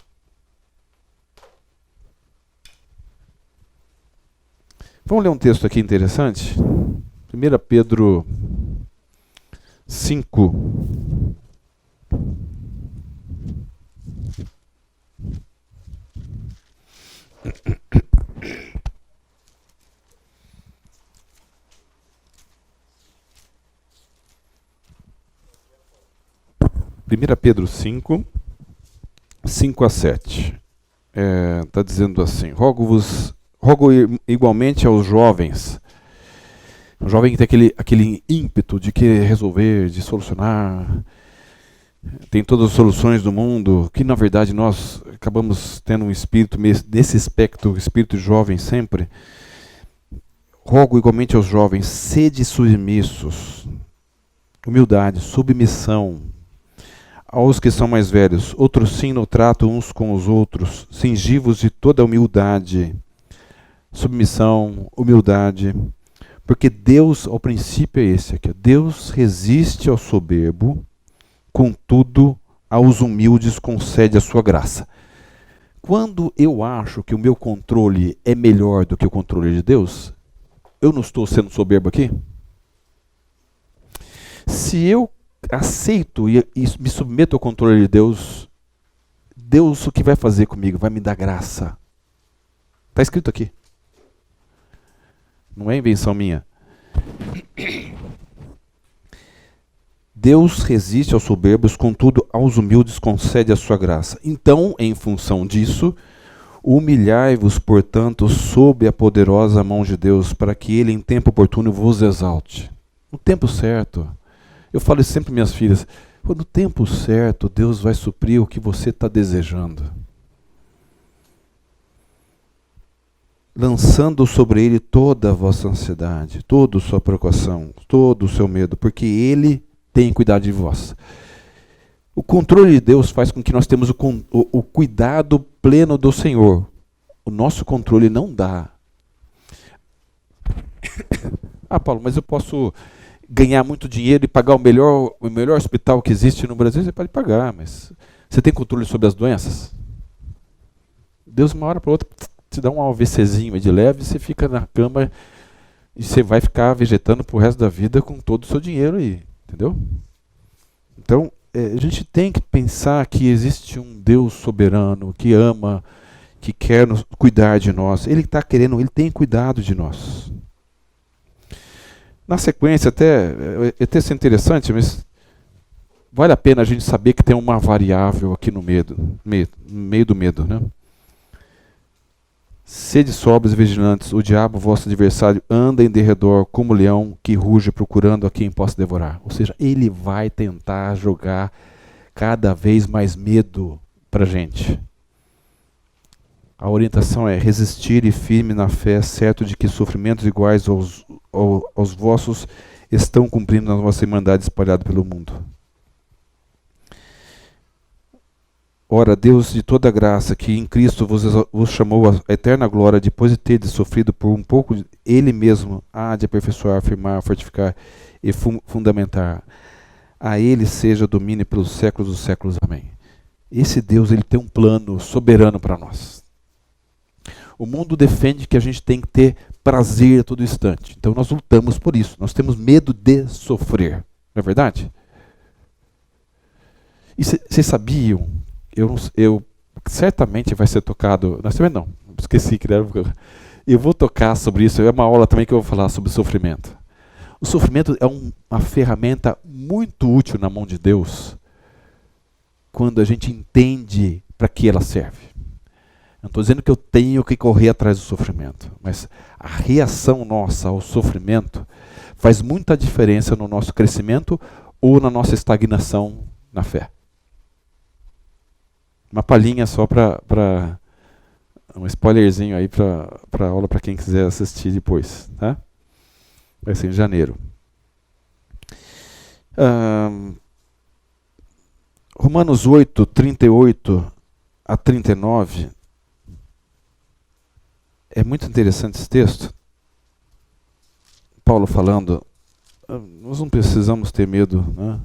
Vamos ler um texto aqui interessante? 1 Pedro 5. Primeira Pedro 5, 5 a 7. Está dizendo assim: rogo igualmente aos jovens. O jovem que tem aquele ímpeto de querer resolver, de solucionar, tem todas as soluções do mundo, que na verdade nós acabamos tendo um espírito nesse aspecto, espírito jovem sempre. Rogo igualmente aos jovens, sede submissos, humildade, submissão aos que são mais velhos, outros sim no trato uns com os outros, cingivos de toda humildade, submissão, humildade, porque Deus, ao princípio é esse aqui, Deus resiste ao soberbo, contudo aos humildes concede a sua graça. Quando eu acho que o meu controle é melhor do que o controle de Deus, eu não estou sendo soberbo aqui? Se eu aceito e me submeto ao controle de Deus, Deus o que vai fazer comigo? Vai me dar graça. Está escrito aqui. Não é invenção minha. Deus resiste aos soberbos, contudo aos humildes concede a sua graça. Então, em função disso, humilhai-vos, portanto, sob a poderosa mão de Deus, para que Ele, em tempo oportuno, vos exalte. No tempo certo. Eu falo isso sempre para minhas filhas. No tempo certo, Deus vai suprir o que você está desejando. Lançando sobre Ele toda a vossa ansiedade, toda a sua preocupação, todo o seu medo, porque Ele tem cuidado de vós. O controle de Deus faz com que nós temos o cuidado pleno do Senhor. O nosso controle não dá. Paulo, mas eu posso ganhar muito dinheiro e pagar o melhor hospital que existe no Brasil? Você pode pagar, mas você tem controle sobre as doenças? Deus, uma hora para outra, te dá um AVCzinho de leve e você fica na cama e você vai ficar vegetando pro resto da vida com todo o seu dinheiro aí, entendeu? Então, a gente tem que pensar que existe um Deus soberano que ama, que quer cuidar de nós. Ele está querendo, Ele tem cuidado de nós. Na sequência, até ser interessante, mas vale a pena a gente saber que tem uma variável aqui no meio do medo, né? Sede sóbrios e vigilantes, o diabo, vosso adversário, anda em derredor como leão que ruge procurando a quem possa devorar. Ou seja, ele vai tentar jogar cada vez mais medo para a gente. A orientação é resistir e firme na fé, certo de que sofrimentos iguais aos vossos estão cumprindo a vossa irmandade espalhada pelo mundo. Ora, Deus de toda graça, que em Cristo vos chamou à eterna glória, depois de terdes sofrido por um pouco, Ele mesmo há de aperfeiçoar, afirmar, fortificar e fundamentar. A Ele seja domínio pelos séculos dos séculos. Amém. Esse Deus, Ele tem um plano soberano para nós. O mundo defende que a gente tem que ter prazer a todo instante. Então nós lutamos por isso. Nós temos medo de sofrer. Não é verdade? E vocês sabiam? Eu certamente vai ser tocado. Não, esqueci que era. Eu vou tocar sobre isso. É uma aula também que eu vou falar sobre sofrimento. O sofrimento é uma ferramenta muito útil na mão de Deus quando a gente entende para que ela serve. Não estou dizendo que eu tenho que correr atrás do sofrimento, mas a reação nossa ao sofrimento faz muita diferença no nosso crescimento ou na nossa estagnação na fé. Uma palhinha só para um spoilerzinho aí para a aula, para quem quiser assistir depois. Tá? Vai ser em janeiro. Romanos 8, 38 a 39. É muito interessante esse texto. Paulo falando, nós não precisamos ter medo, né?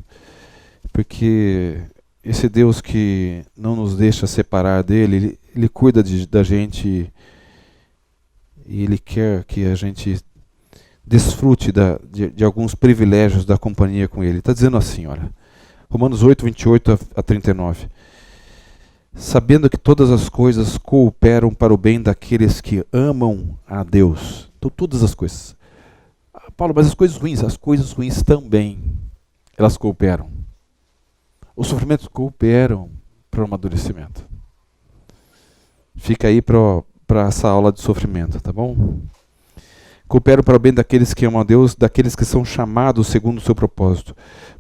Porque esse Deus que não nos deixa separar dele, ele cuida da gente e ele quer que a gente desfrute de alguns privilégios da companhia com ele. Está dizendo assim, olha, Romanos 8, 28 a 39. Sabendo que todas as coisas cooperam para o bem daqueles que amam a Deus. Então, todas as coisas. Paulo, mas as coisas ruins também, elas cooperam. Os sofrimentos cooperam para o amadurecimento. Fica aí para essa aula de sofrimento, tá bom? Cooperam para o bem daqueles que amam a Deus, daqueles que são chamados segundo o seu propósito.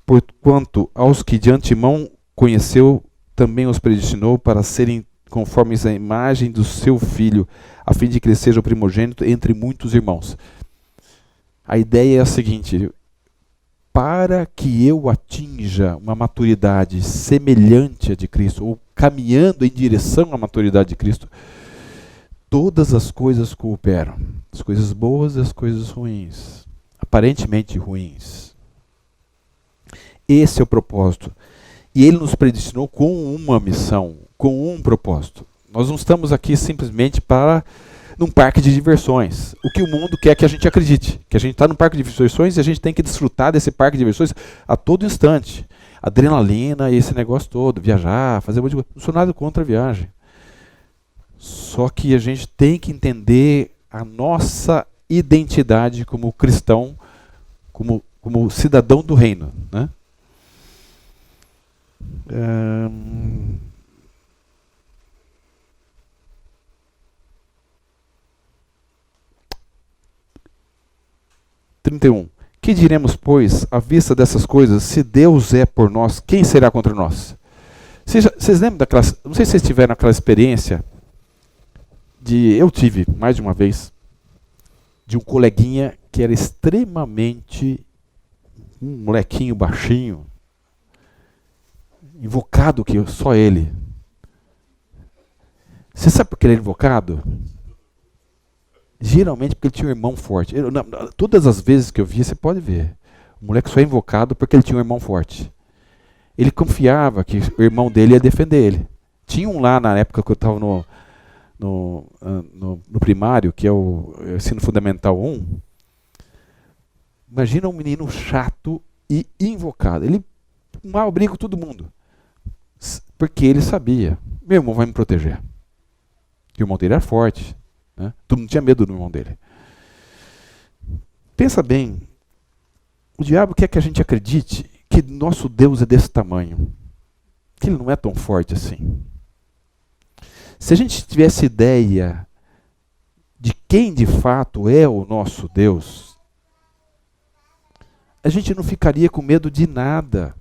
Porquanto aos que de antemão conheceu, também os predestinou para serem conformes à imagem do seu Filho, a fim de que ele seja o primogênito entre muitos irmãos. A ideia é a seguinte: para que eu atinja uma maturidade semelhante à de Cristo, ou caminhando em direção à maturidade de Cristo, todas as coisas cooperam. As coisas boas e as coisas ruins. Aparentemente ruins. Esse é o propósito. E ele nos predestinou com uma missão, com um propósito. Nós não estamos aqui simplesmente para num parque de diversões. O que o mundo quer que a gente acredite. Que a gente está num parque de diversões e a gente tem que desfrutar desse parque de diversões a todo instante. Adrenalina e esse negócio todo. Viajar, fazer um monte de coisa. Não sou nada contra a viagem. Só que a gente tem que entender a nossa identidade como cristão, como cidadão do reino, né? 31. Que diremos, pois, à vista dessas coisas? Se Deus é por nós, quem será contra nós? Vocês lembram daquela... Não sei se vocês tiveram aquela experiência eu tive, mais de uma vez, de um coleguinha que era extremamente um molequinho baixinho, invocado que só ele. Você sabe por que ele era invocado? Geralmente porque ele tinha um irmão forte. Todas as vezes que eu via, você pode ver. O moleque só é invocado porque ele tinha um irmão forte. Ele confiava que o irmão dele ia defender ele. Tinha um lá na época que eu estava no primário, que é o ensino fundamental 1. Imagina um menino chato e invocado. Ele mal briga com todo mundo. Porque ele sabia, meu irmão vai me proteger. E o irmão dele era forte. Né? Todo mundo tinha medo do irmão dele. Pensa bem, o diabo quer que a gente acredite que nosso Deus é desse tamanho. Que ele não é tão forte assim. Se a gente tivesse ideia de quem de fato é o nosso Deus, a gente não ficaria com medo de nada.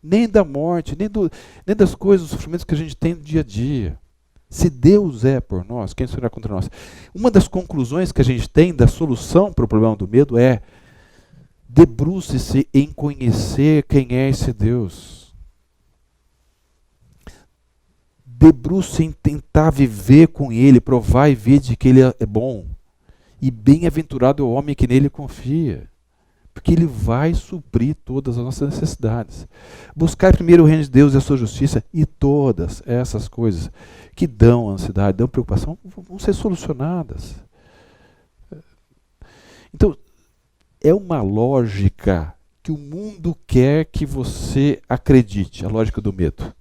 Nem da morte, nem das coisas, dos sofrimentos que a gente tem no dia a dia. Se Deus é por nós, quem será contra nós? Uma das conclusões que a gente tem da solução para o problema do medo é: debruce-se em conhecer quem é esse Deus. Debruce em tentar viver com Ele, provar e ver de que Ele é bom. E bem-aventurado é o homem que nele confia. Porque Ele vai suprir todas as nossas necessidades. Buscar primeiro o reino de Deus e a sua justiça, e todas essas coisas que dão ansiedade, dão preocupação, vão ser solucionadas. Então, é uma lógica que o mundo quer que você acredite, a lógica do medo.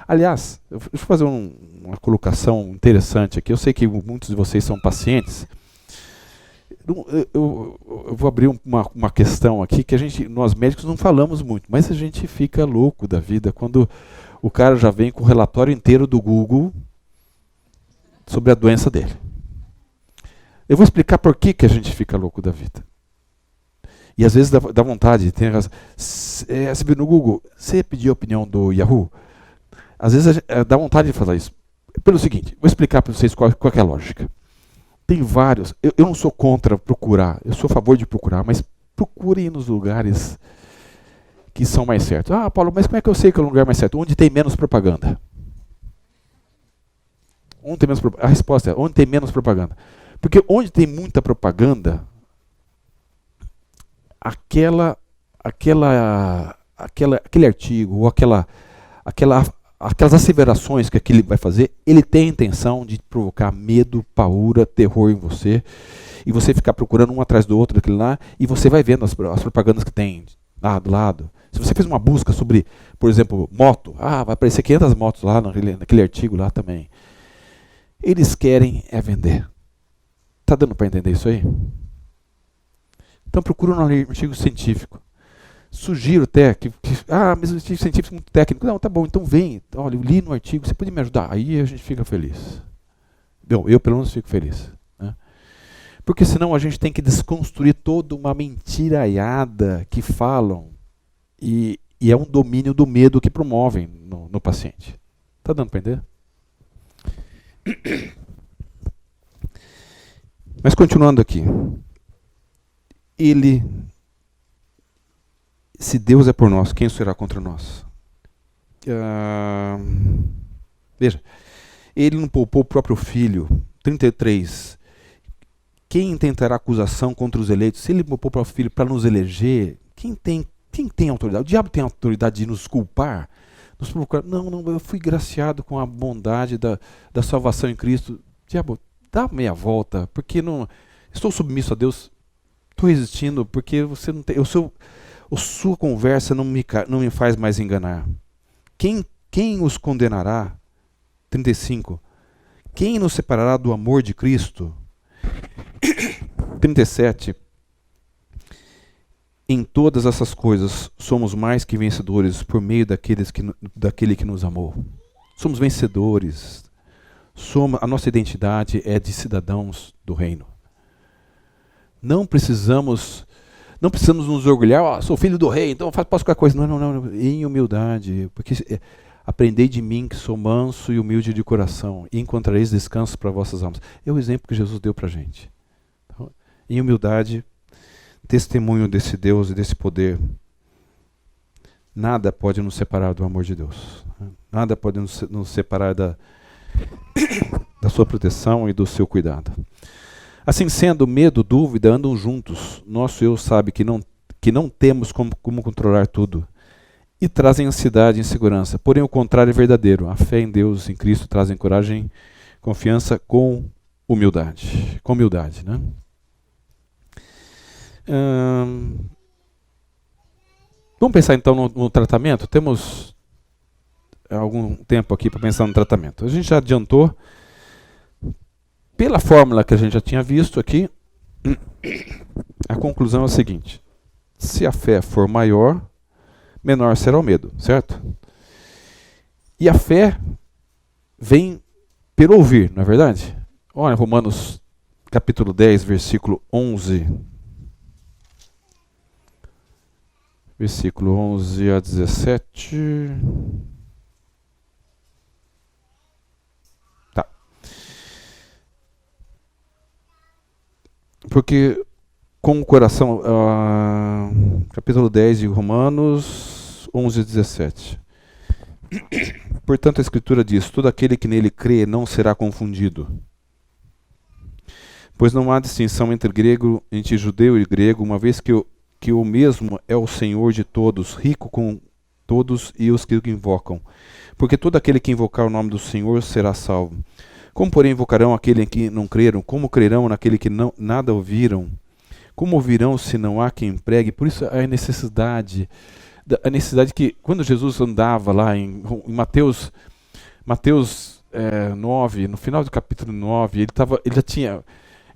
Aliás, deixa eu fazer uma colocação interessante aqui. Eu sei que muitos de vocês são pacientes. Eu vou abrir uma questão aqui que nós médicos não falamos muito, mas a gente fica louco da vida quando o cara já vem com o relatório inteiro do Google sobre a doença dele. Eu vou explicar por que a gente fica louco da vida. E às vezes dá vontade. Você viu no Google, você pediu a opinião do Yahoo? Às vezes dá vontade de falar isso. Pelo seguinte, vou explicar para vocês qual é a lógica. Tem vários. Eu não sou contra procurar, eu sou a favor de procurar, mas procurem nos lugares que são mais certos. Ah, Paulo, mas como é que eu sei que é o lugar mais certo? Onde tem menos propaganda. A resposta é onde tem menos propaganda. Porque onde tem muita propaganda, aquele artigo ou aquelas asseverações que aquele vai fazer, ele tem a intenção de provocar medo, paura, terror em você, e você ficar procurando um atrás do outro aquele lá, e você vai vendo as propagandas que tem lá do lado. Se você fez uma busca sobre, por exemplo, moto, vai aparecer 500 motos lá naquele artigo lá também. Eles querem vender. Tá dando para entender isso aí? Então procura um artigo científico. Sugiro até mas o artigo científico é muito técnico. Não, tá bom, então vem. Olha, eu li no artigo, você pode me ajudar? Aí a gente fica feliz. Eu pelo menos fico feliz. Né? Porque senão a gente tem que desconstruir toda uma mentiraiada que falam e é um domínio do medo que promovem no paciente. Tá dando para entender? Mas continuando aqui. Se Deus é por nós, quem será contra nós? Veja, ele não poupou o próprio filho. 33. Quem intentará acusação contra os eleitos? Se ele poupou o próprio filho para nos eleger, quem tem autoridade? O diabo tem autoridade de nos culpar? Nos provocar? Não, eu fui graciado com a bondade da salvação em Cristo. Diabo, dá meia volta, porque não estou submisso a Deus. Estou resistindo porque você não tem. A sua conversa não me faz mais enganar. Quem os condenará? 35. Quem nos separará do amor de Cristo? 37. Em todas essas coisas somos mais que vencedores por meio daquele que nos amou. Somos vencedores. A nossa identidade é de cidadãos do reino. Não precisamos nos orgulhar, sou filho do rei, então posso qualquer coisa. Não. Em humildade. Porque aprendei de mim que sou manso e humilde de coração, e encontrareis descanso para vossas almas. É o exemplo que Jesus deu para a gente. Então, em humildade, testemunho desse Deus e desse poder. Nada pode nos separar do amor de Deus. Nada pode nos separar da sua proteção e do seu cuidado. Assim sendo, medo, dúvida andam juntos. Nosso eu sabe que não temos como controlar tudo. E trazem ansiedade e insegurança. Porém, o contrário é verdadeiro. A fé em Deus, em Cristo, trazem coragem, confiança com humildade. Com humildade, né? Vamos pensar então no tratamento? Temos algum tempo aqui para pensar no tratamento. A gente já adiantou. Pela fórmula que a gente já tinha visto aqui, a conclusão é a seguinte: se a fé for maior, menor será o medo, certo? E a fé vem pelo ouvir, não é verdade? Olha, Romanos capítulo 10, versículo 11. Versículo 11 a 17. Porque com o coração, capítulo 10 de Romanos 11 a 17. Portanto, a Escritura diz: todo aquele que nele crê não será confundido. Pois não há distinção entre judeu e grego, uma vez que o mesmo é o Senhor de todos, rico com todos e os que o invocam. Porque todo aquele que invocar o nome do Senhor será salvo. Como, porém, invocarão aquele em que não creram? Como crerão naquele que nada ouviram? Como ouvirão se não há quem pregue? Por isso a necessidade que, quando Jesus andava lá em Mateus 9, no final do capítulo 9,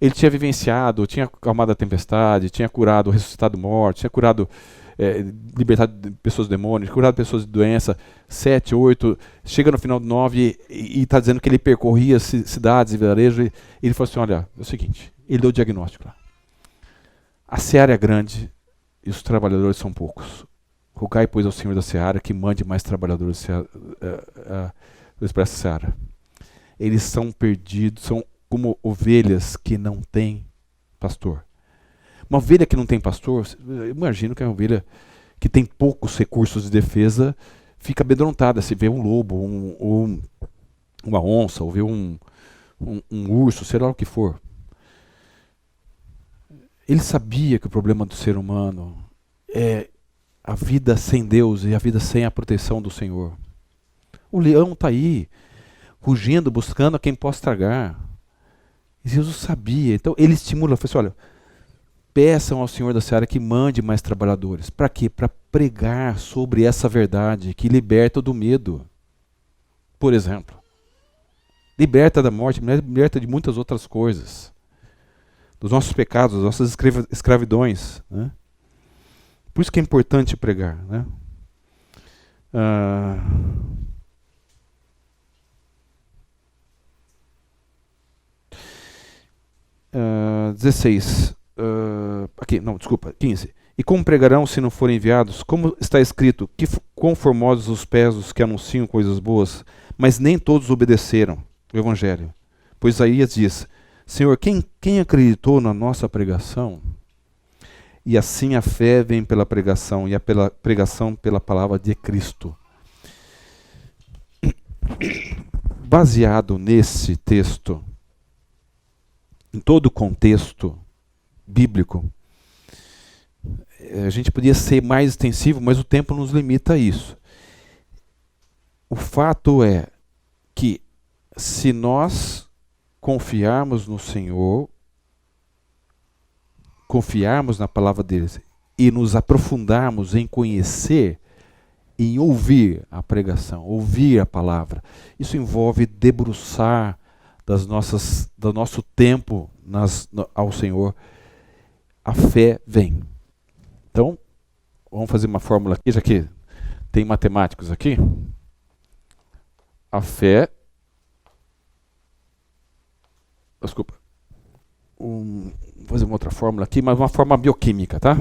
ele tinha vivenciado, tinha acalmado a tempestade, tinha curado, ressuscitado mortos, tinha curado, libertado pessoas demônios, curado pessoas de doença, 7, 8, chega no final do 9 e está dizendo que ele percorria cidades e vilarejos, e ele falou assim, olha, é o seguinte, ele deu o diagnóstico lá. A seara é grande, e os trabalhadores são poucos. Rogai, pois, ao Senhor da Seara que mande mais trabalhadores do Expresso Seara. Eles são perdidos, são como ovelhas que não têm pastor. Uma ovelha que não tem pastor, eu imagino que é uma ovelha que tem poucos recursos de defesa, fica amedrontada se vê um lobo, uma onça, ou vê um urso, sei lá o que for. Ele sabia que o problema do ser humano é a vida sem Deus e a vida sem a proteção do Senhor. O leão está aí, rugindo, buscando a quem possa tragar. E Jesus sabia, então ele estimula, falou assim, olha, peçam ao Senhor da Seara que mande mais trabalhadores. Para quê? Para pregar sobre essa verdade que liberta do medo. Por exemplo, liberta da morte, liberta de muitas outras coisas. Dos nossos pecados, das nossas escravidões. Né? Por isso que é importante pregar. Né? 16. Aqui, não, desculpa, 15. E como pregarão se não forem enviados? Como está escrito, que quão formosos os pés dos que anunciam coisas boas, mas nem todos obedeceram o Evangelho. Pois Isaías diz, Senhor, quem acreditou na nossa pregação? E assim a fé vem pela pregação, e a pregação pela palavra de Cristo. Baseado nesse texto, em todo o contexto bíblico, a gente podia ser mais extensivo, mas o tempo nos limita a isso. O fato é que se nós confiarmos no Senhor, confiarmos na palavra deles e nos aprofundarmos em conhecer, em ouvir a pregação, ouvir a palavra, isso envolve debruçar do nosso tempo ao Senhor, a fé vem. Então, vamos fazer uma fórmula aqui, já que tem matemáticos aqui. A fé... Desculpa. Vou fazer uma outra fórmula aqui, mas uma forma bioquímica, tá?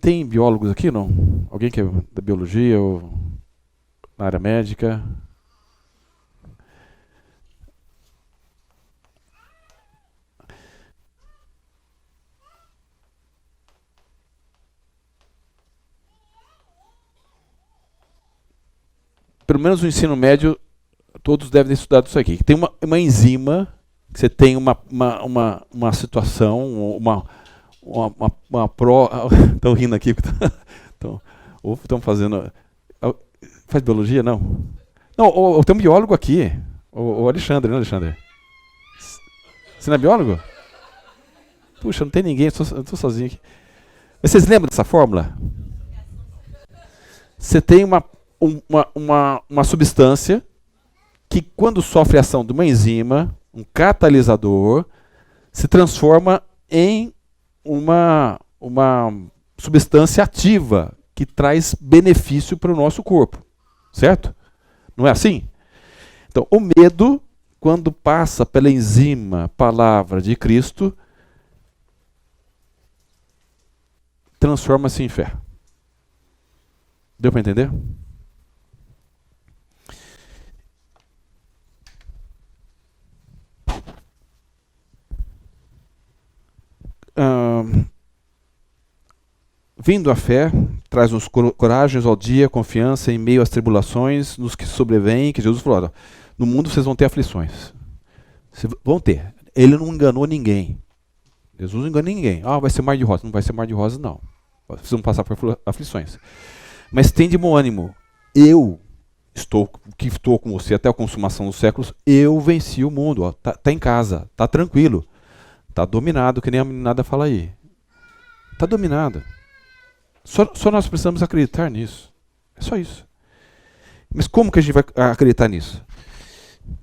Tem biólogos aqui, não? Alguém que é da biologia ou na área médica? Pelo menos no ensino médio, todos devem ter estudado isso aqui. Tem uma enzima, que você tem uma situação, uma pro... Estão rindo aqui. Ou estão fazendo... Faz biologia? Não. Não, tem um biólogo aqui. O Alexandre, né, Alexandre? Você não é biólogo? Puxa, não tem ninguém, eu estou sozinho aqui. Mas vocês lembram dessa fórmula? Você tem uma substância que, quando sofre a ação de uma enzima, um catalisador, se transforma em uma substância ativa que traz benefício para o nosso corpo. Certo? Não é assim? Então, o medo, quando passa pela enzima palavra de Cristo, transforma-se em fé. Deu para entender? Vindo a fé, traz-nos coragem, ousadia, confiança em meio às tribulações, nos que sobrevêm, que Jesus falou, no mundo vocês vão ter aflições. Vocês vão ter. Ele não enganou ninguém. Jesus não engana ninguém. Vai ser mar de rosa. Não vai ser mar de rosa, não. Vocês vão passar por aflições. Mas tem de bom ânimo. Eu estou com você até a consumação dos séculos, eu venci o mundo. Tá em casa, tá tranquilo. Tá dominado, que nem a meninada fala aí. Tá dominado. Só nós precisamos acreditar nisso. É só isso. Mas como que a gente vai acreditar nisso?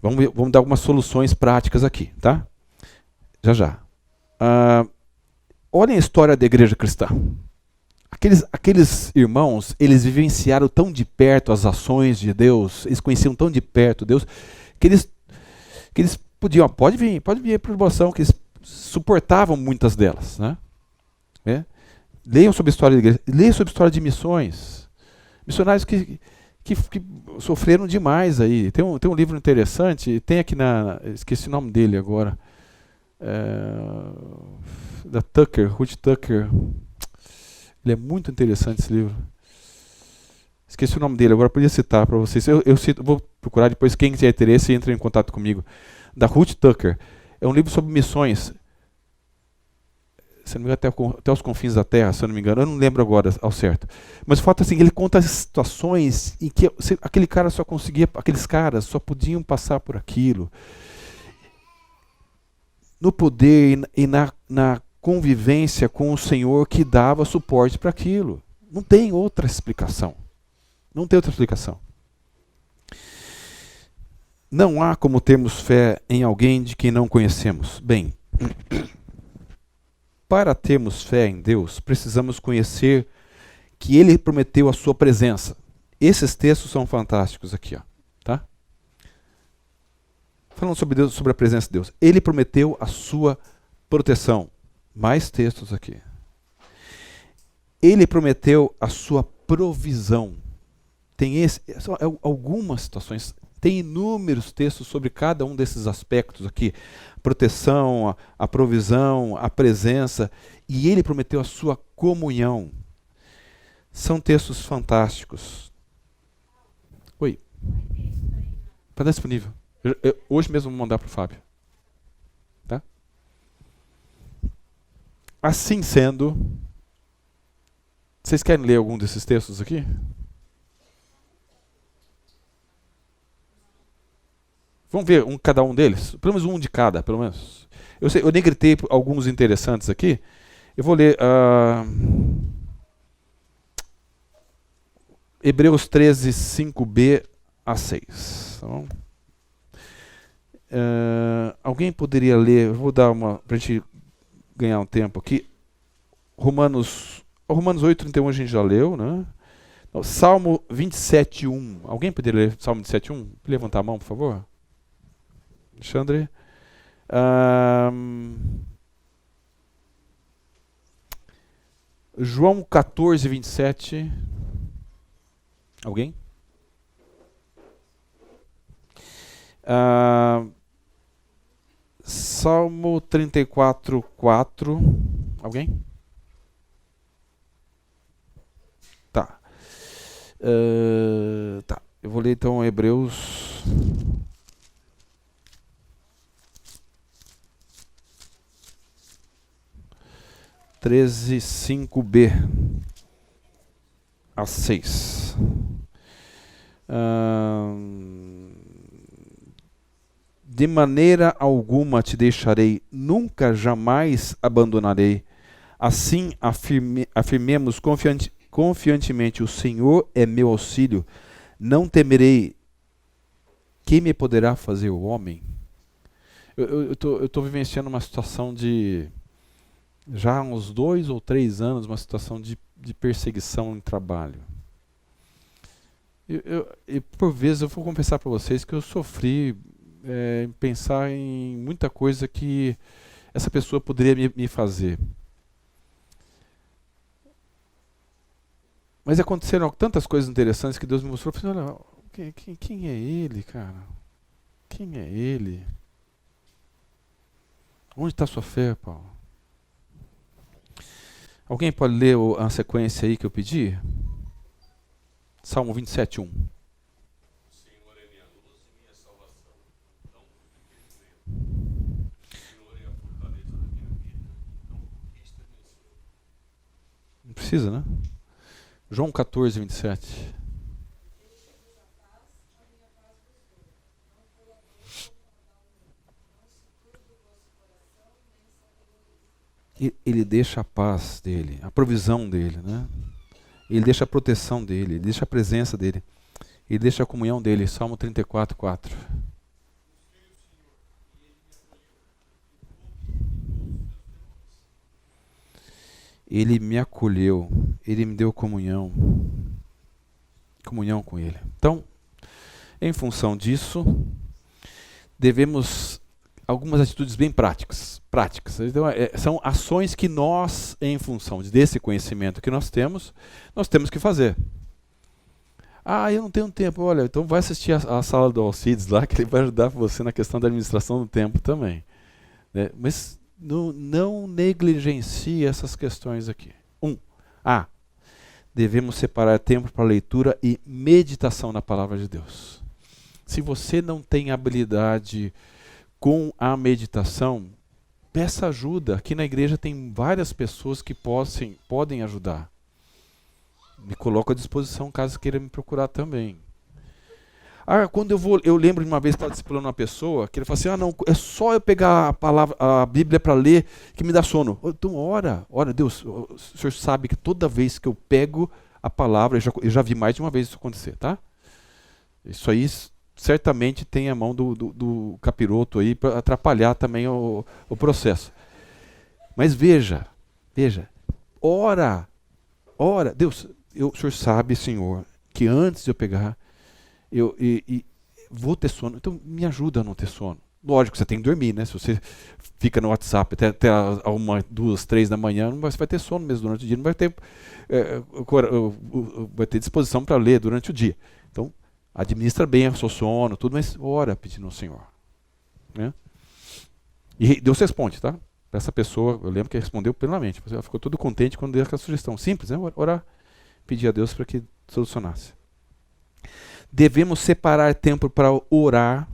Vamos dar algumas soluções práticas aqui, tá? Já. Olhem a história da igreja cristã. Aqueles irmãos, eles vivenciaram tão de perto as ações de Deus, eles conheciam tão de perto Deus, que eles podiam, pode vir a promoção, que eles suportavam muitas delas. Né? Leiam sobre a história da igreja, leiam sobre a história de missões. Missionários que sofreram demais aí. Tem um livro interessante, tem aqui esqueci o nome dele agora, da Tucker, Ruth Tucker. Ele é muito interessante esse livro. Esqueci o nome dele, agora podia citar para vocês. Eu cito, vou procurar depois, quem tiver interesse entra em contato comigo. Da Ruth Tucker. É um livro sobre missões. Se não me engano, até os confins da Terra, se eu não me engano. Eu não lembro agora ao certo. Mas o fato é assim, ele conta as situações em que aqueles caras só podiam passar por aquilo. No poder e na convivência com o Senhor que dava suporte para aquilo. Não tem outra explicação. Não tem outra explicação. Não há como termos fé em alguém de quem não conhecemos. Bem, para termos fé em Deus, precisamos conhecer que Ele prometeu a sua presença. Esses textos são fantásticos aqui, ó, tá? Falando sobre Deus, sobre a presença de Deus. Ele prometeu a sua proteção. Mais textos aqui. Ele prometeu a sua provisão. Tem algumas situações, tem inúmeros textos sobre cada um desses aspectos aqui. Proteção, a provisão, a presença. E ele prometeu a sua comunhão. São textos fantásticos. Oi. Está disponível. Hoje mesmo vou mandar para o Fábio. Tá? Assim sendo, vocês querem ler algum desses textos aqui? Vamos ver cada um deles? Pelo menos um de cada, pelo menos. Eu negritei alguns interessantes aqui. Eu vou ler Hebreus 13, 5b a 6. Tá bom? Alguém poderia ler, eu vou dar uma, para a gente ganhar um tempo aqui, Romanos 8, 31 a gente já leu, né? Salmo 27, 1. Alguém poderia ler Salmo 27, 1? Levantar a mão, por favor. Alexandre. João 14, 27. Alguém? Salmo 34, 4. Alguém? Tá. Tá. Eu vou ler então Hebreus 13, 5b a 6. De maneira alguma te deixarei, nunca jamais abandonarei. Assim afirmemos confiantemente, o Senhor é meu auxílio, não temerei. Quem me poderá fazer o homem? Eu estou vivenciando uma situação de, já há uns 2 ou 3 anos, uma situação de perseguição em trabalho. E por vezes eu vou confessar para vocês que eu sofri em pensar em muita coisa que essa pessoa poderia me fazer. Mas aconteceram tantas coisas interessantes que Deus me mostrou. Eu falei, olha, quem é ele, cara? Quem é ele? Onde está a sua fé, Paulo? Alguém pode ler a sequência aí que eu pedi? Salmo 27, 1. Não precisa, né? João 14, 27. Ele deixa a paz dele, a provisão dele, né? Ele deixa a proteção dele, ele deixa a presença dele, ele deixa a comunhão dele. Salmo 34, 4. Ele me acolheu, Ele me deu comunhão com Ele. Então, em função disso, devemos algumas atitudes bem práticas. Então, são ações que nós, em função desse conhecimento que nós temos que fazer. Eu não tenho tempo. Olha, então vai assistir a sala do Alcides lá, que ele vai ajudar você na questão da administração do tempo também. Né? Mas não negligencie essas questões aqui. Devemos separar tempo para leitura e meditação na palavra de Deus. Se você não tem habilidade com a meditação, peça ajuda. Aqui na igreja tem várias pessoas que podem ajudar. Me coloco à disposição caso queira me procurar também. Quando eu lembro de uma vez que estava discipulando uma pessoa, que ele falou assim, não, é só eu pegar a Bíblia para ler que me dá sono. Então ora, Deus, o Senhor sabe que toda vez que eu pego a palavra, eu já vi mais de uma vez isso acontecer, tá? Isso aí certamente tem a mão do capiroto aí para atrapalhar também o processo. Mas veja, ora, Deus, o Senhor sabe, Senhor, que antes de eu pegar, eu vou ter sono, então me ajuda a não ter sono. Lógico, você tem que dormir, né? Se você fica no WhatsApp até 1, 2, 3 da manhã, você vai ter sono mesmo durante o dia, não vai ter, vai ter disposição para ler durante o dia. Então, administra bem o seu sono, tudo, mas ora pedindo ao Senhor. Né? E Deus responde, tá? Para essa pessoa, eu lembro que respondeu plenamente. Ela ficou todo contente quando deu aquela sugestão. Simples, né? Orar, pedir a Deus para que solucionasse. Devemos separar tempo para orar,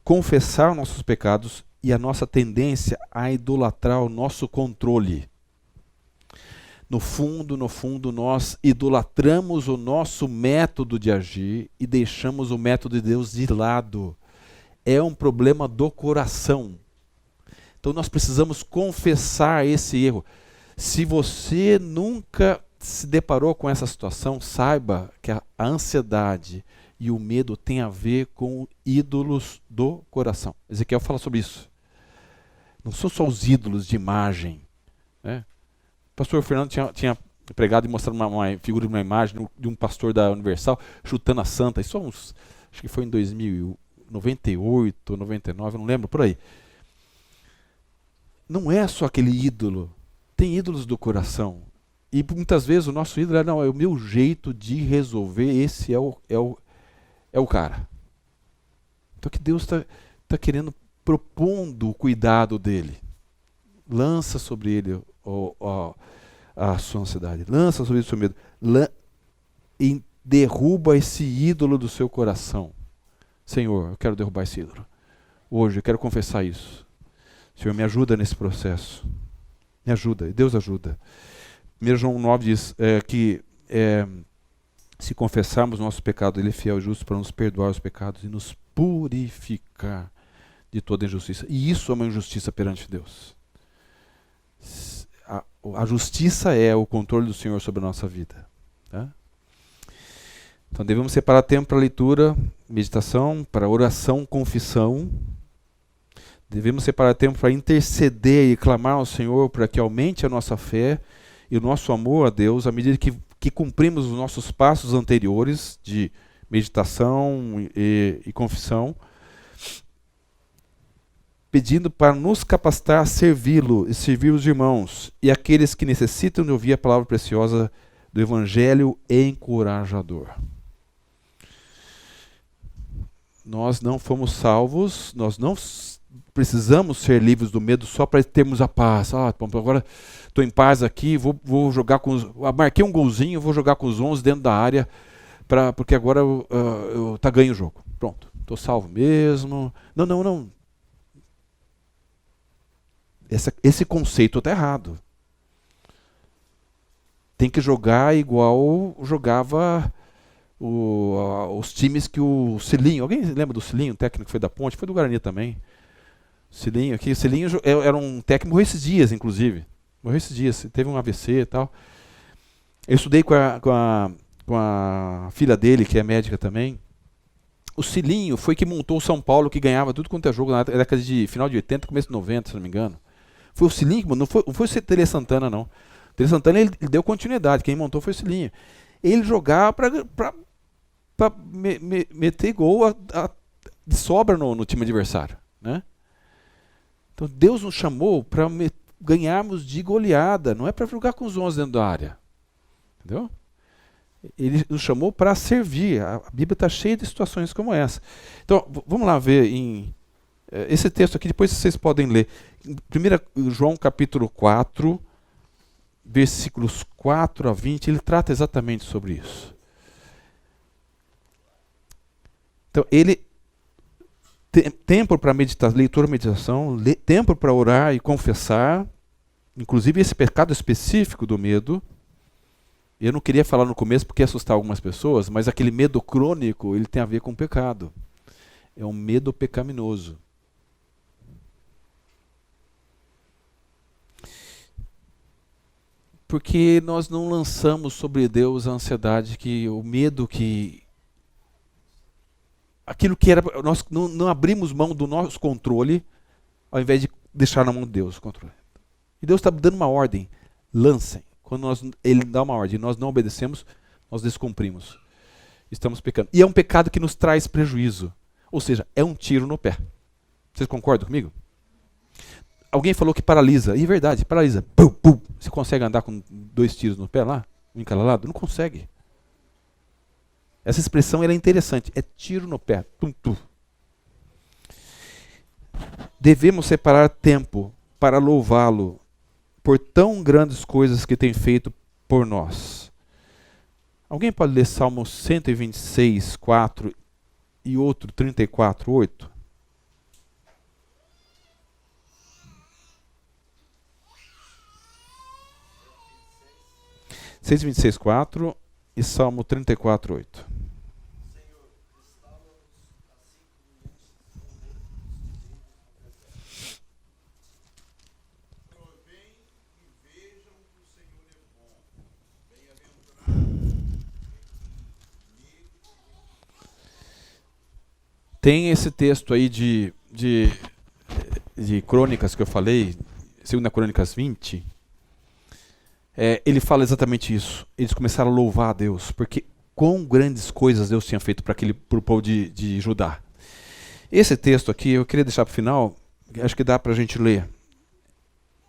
confessar nossos pecados e a nossa tendência a idolatrar o nosso controle. No fundo, nós idolatramos o nosso método de agir e deixamos o método de Deus de lado. É um problema do coração. Então nós precisamos confessar esse erro. Se você nunca se deparou com essa situação, saiba que a ansiedade e o medo têm a ver com ídolos do coração. Ezequiel fala sobre isso. Não são só os ídolos de imagem. Né? O pastor Fernando tinha pregado e mostrado uma figura de uma imagem de um pastor da Universal chutando a santa. Isso acho que foi em 2098, 99, não lembro, por aí. Não é só aquele ídolo. Tem ídolos do coração. E muitas vezes o nosso ídolo é o meu jeito de resolver, esse é o cara. Então que Deus está querendo, propondo o cuidado dele. Lança sobre ele a sua ansiedade, lança sobre ele o seu medo, e derruba esse ídolo do seu coração. Senhor, eu quero derrubar esse ídolo. Hoje eu quero confessar isso. Senhor, me ajuda nesse processo. Me ajuda, Deus ajuda. 1 João 9 diz que se confessarmos o nosso pecado, Ele é fiel e justo para nos perdoar os pecados e nos purificar de toda injustiça. E isso é uma injustiça perante Deus. A justiça é o controle do Senhor sobre a nossa vida. Tá? Então devemos separar tempo para leitura, meditação, para oração, confissão. Devemos separar tempo para interceder e clamar ao Senhor para que aumente a nossa fé e o nosso amor a Deus à medida que cumprimos os nossos passos anteriores de meditação e confissão, pedindo para nos capacitar a servi-lo e servir os irmãos e aqueles que necessitam de ouvir a palavra preciosa do Evangelho encorajador. Nós não fomos salvos, nós não precisamos ser livres do medo só para termos a paz. Agora estou em paz aqui, vou jogar com os... Marquei um golzinho, vou jogar com os 11 dentro da área, porque agora tá ganho o jogo. Pronto, estou salvo mesmo. Não. Esse conceito está errado. Tem que jogar igual jogava os times que o Cilinho... Alguém lembra do Cilinho, o técnico que foi da Ponte? Foi do Guarani também. Cilinho era um técnico, morreu esses dias, inclusive. Morreu esses dias, teve um AVC e tal. Eu estudei com a filha dele, que é médica também. O Cilinho foi que montou o São Paulo, que ganhava tudo quanto é jogo na década de final de 80, começo de 90, se não me engano. Foi o Cilinho que mandou, não foi o Tele Santana, não. O Tele Santana ele deu continuidade, quem montou foi o Cilinho. Ele jogava para meter gol de sobra no time adversário. Né? Então Deus nos chamou para ganharmos de goleada, não é para jogar com os 11 dentro da área. Entendeu? Ele nos chamou para servir. A Bíblia está cheia de situações como essa. Então, vamos lá ver esse texto aqui, depois vocês podem ler. 1 João capítulo 4, versículos 4 a 20, ele trata exatamente sobre isso. Então, tempo para meditar, leitura, meditação, tempo para orar e confessar, inclusive esse pecado específico do medo. Eu não queria falar no começo porque ia assustar algumas pessoas, mas aquele medo crônico, ele tem a ver com pecado. É um medo pecaminoso. Porque nós não lançamos sobre Deus a ansiedade, o medo que... Aquilo que era... Nós não abrimos mão do nosso controle, ao invés de deixar na mão de Deus o controle. E Deus está dando uma ordem. Lancem. Quando Ele dá uma ordem e nós não obedecemos, nós descumprimos. Estamos pecando. E é um pecado que nos traz prejuízo. Ou seja, é um tiro no pé. Vocês concordam comigo? Alguém falou que paralisa. E é verdade, paralisa. Pum, pum. Você consegue andar com 2 tiros no pé lá? Um em cada lado? Não consegue. Essa expressão é interessante. É tiro no pé. Tum, tum. Devemos separar tempo para louvá-lo por tão grandes coisas que tem feito por nós. Alguém pode ler Salmo 126, 4 e outro 34, 8? 6:26, 4 e Salmo 34, 8. Tem esse texto aí de Crônicas que eu falei, 2 Crônicas 20, ele fala exatamente isso. Eles começaram a louvar a Deus, porque quão grandes coisas Deus tinha feito para o povo de Judá. Esse texto aqui, eu queria deixar para o final, acho que dá para a gente ler.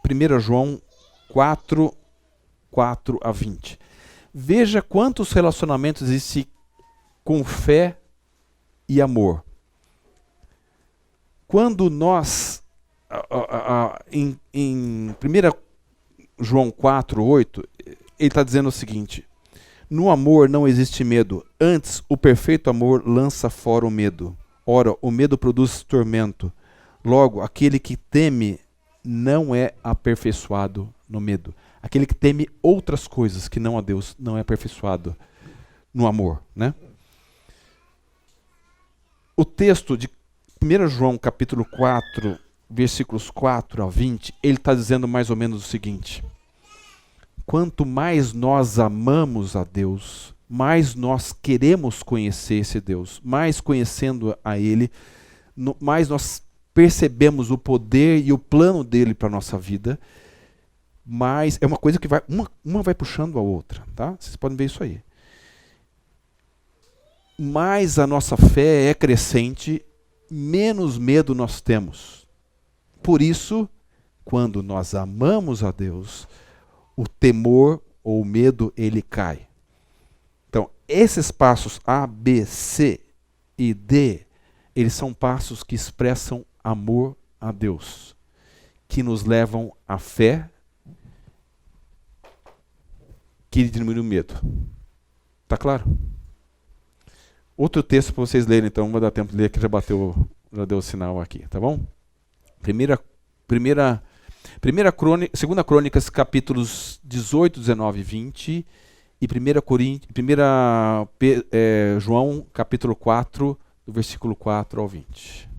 1 João 4, 4 a 20. Veja quantos relacionamentos existem com fé e amor. Quando nós, em 1 João 4, 8, ele está dizendo o seguinte: no amor não existe medo, antes o perfeito amor lança fora o medo. Ora, o medo produz tormento. Logo, aquele que teme não é aperfeiçoado no medo. Aquele que teme outras coisas que não a Deus não é aperfeiçoado no amor. Né? O texto de 1 João capítulo 4, versículos 4 a 20, ele está dizendo mais ou menos o seguinte: quanto mais nós amamos a Deus, mais nós queremos conhecer esse Deus, mais conhecendo a Ele, mais nós percebemos o poder e o plano dele para a nossa vida, mas é uma coisa que uma vai puxando a outra, tá? Vocês podem ver isso aí. Mais a nossa fé é crescente, menos medo nós temos. Por isso, quando nós amamos a Deus, o temor ou o medo, ele cai. Então, esses passos A, B, C e D, eles são passos que expressam amor a Deus, que nos levam à fé, que diminui o medo. Tá claro? Outro texto para vocês lerem, então, vou dar tempo de ler, que já deu o sinal aqui, tá bom? 2 Crônicas, capítulos 18, 19 e 20, e 1 João, capítulo 4, do versículo 4 ao 20.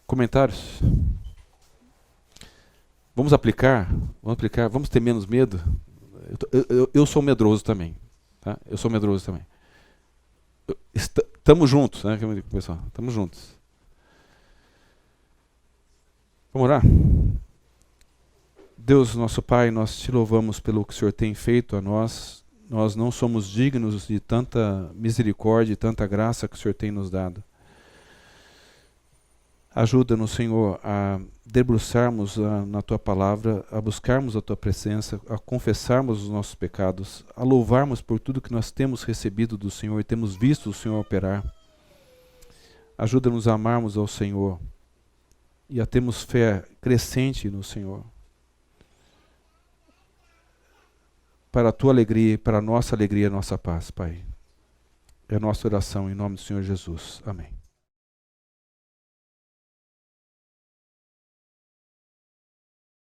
Comentários? Vamos aplicar? Vamos ter menos medo? Eu sou medroso também. Tá? Eu sou medroso também. Estamos juntos, né, pessoal? Estamos juntos. Vamos orar? Deus, nosso Pai, nós te louvamos pelo que o Senhor tem feito a nós. Nós não somos dignos de tanta misericórdia e tanta graça que o Senhor tem nos dado. Ajuda-nos, Senhor, a debruçarmos na Tua palavra, a buscarmos a Tua presença, a confessarmos os nossos pecados, a louvarmos por tudo que nós temos recebido do Senhor e temos visto o Senhor operar. Ajuda-nos a amarmos ao Senhor e a termos fé crescente no Senhor. Para a Tua alegria, para a nossa alegria e a nossa paz, Pai. É a nossa oração em nome do Senhor Jesus. Amém.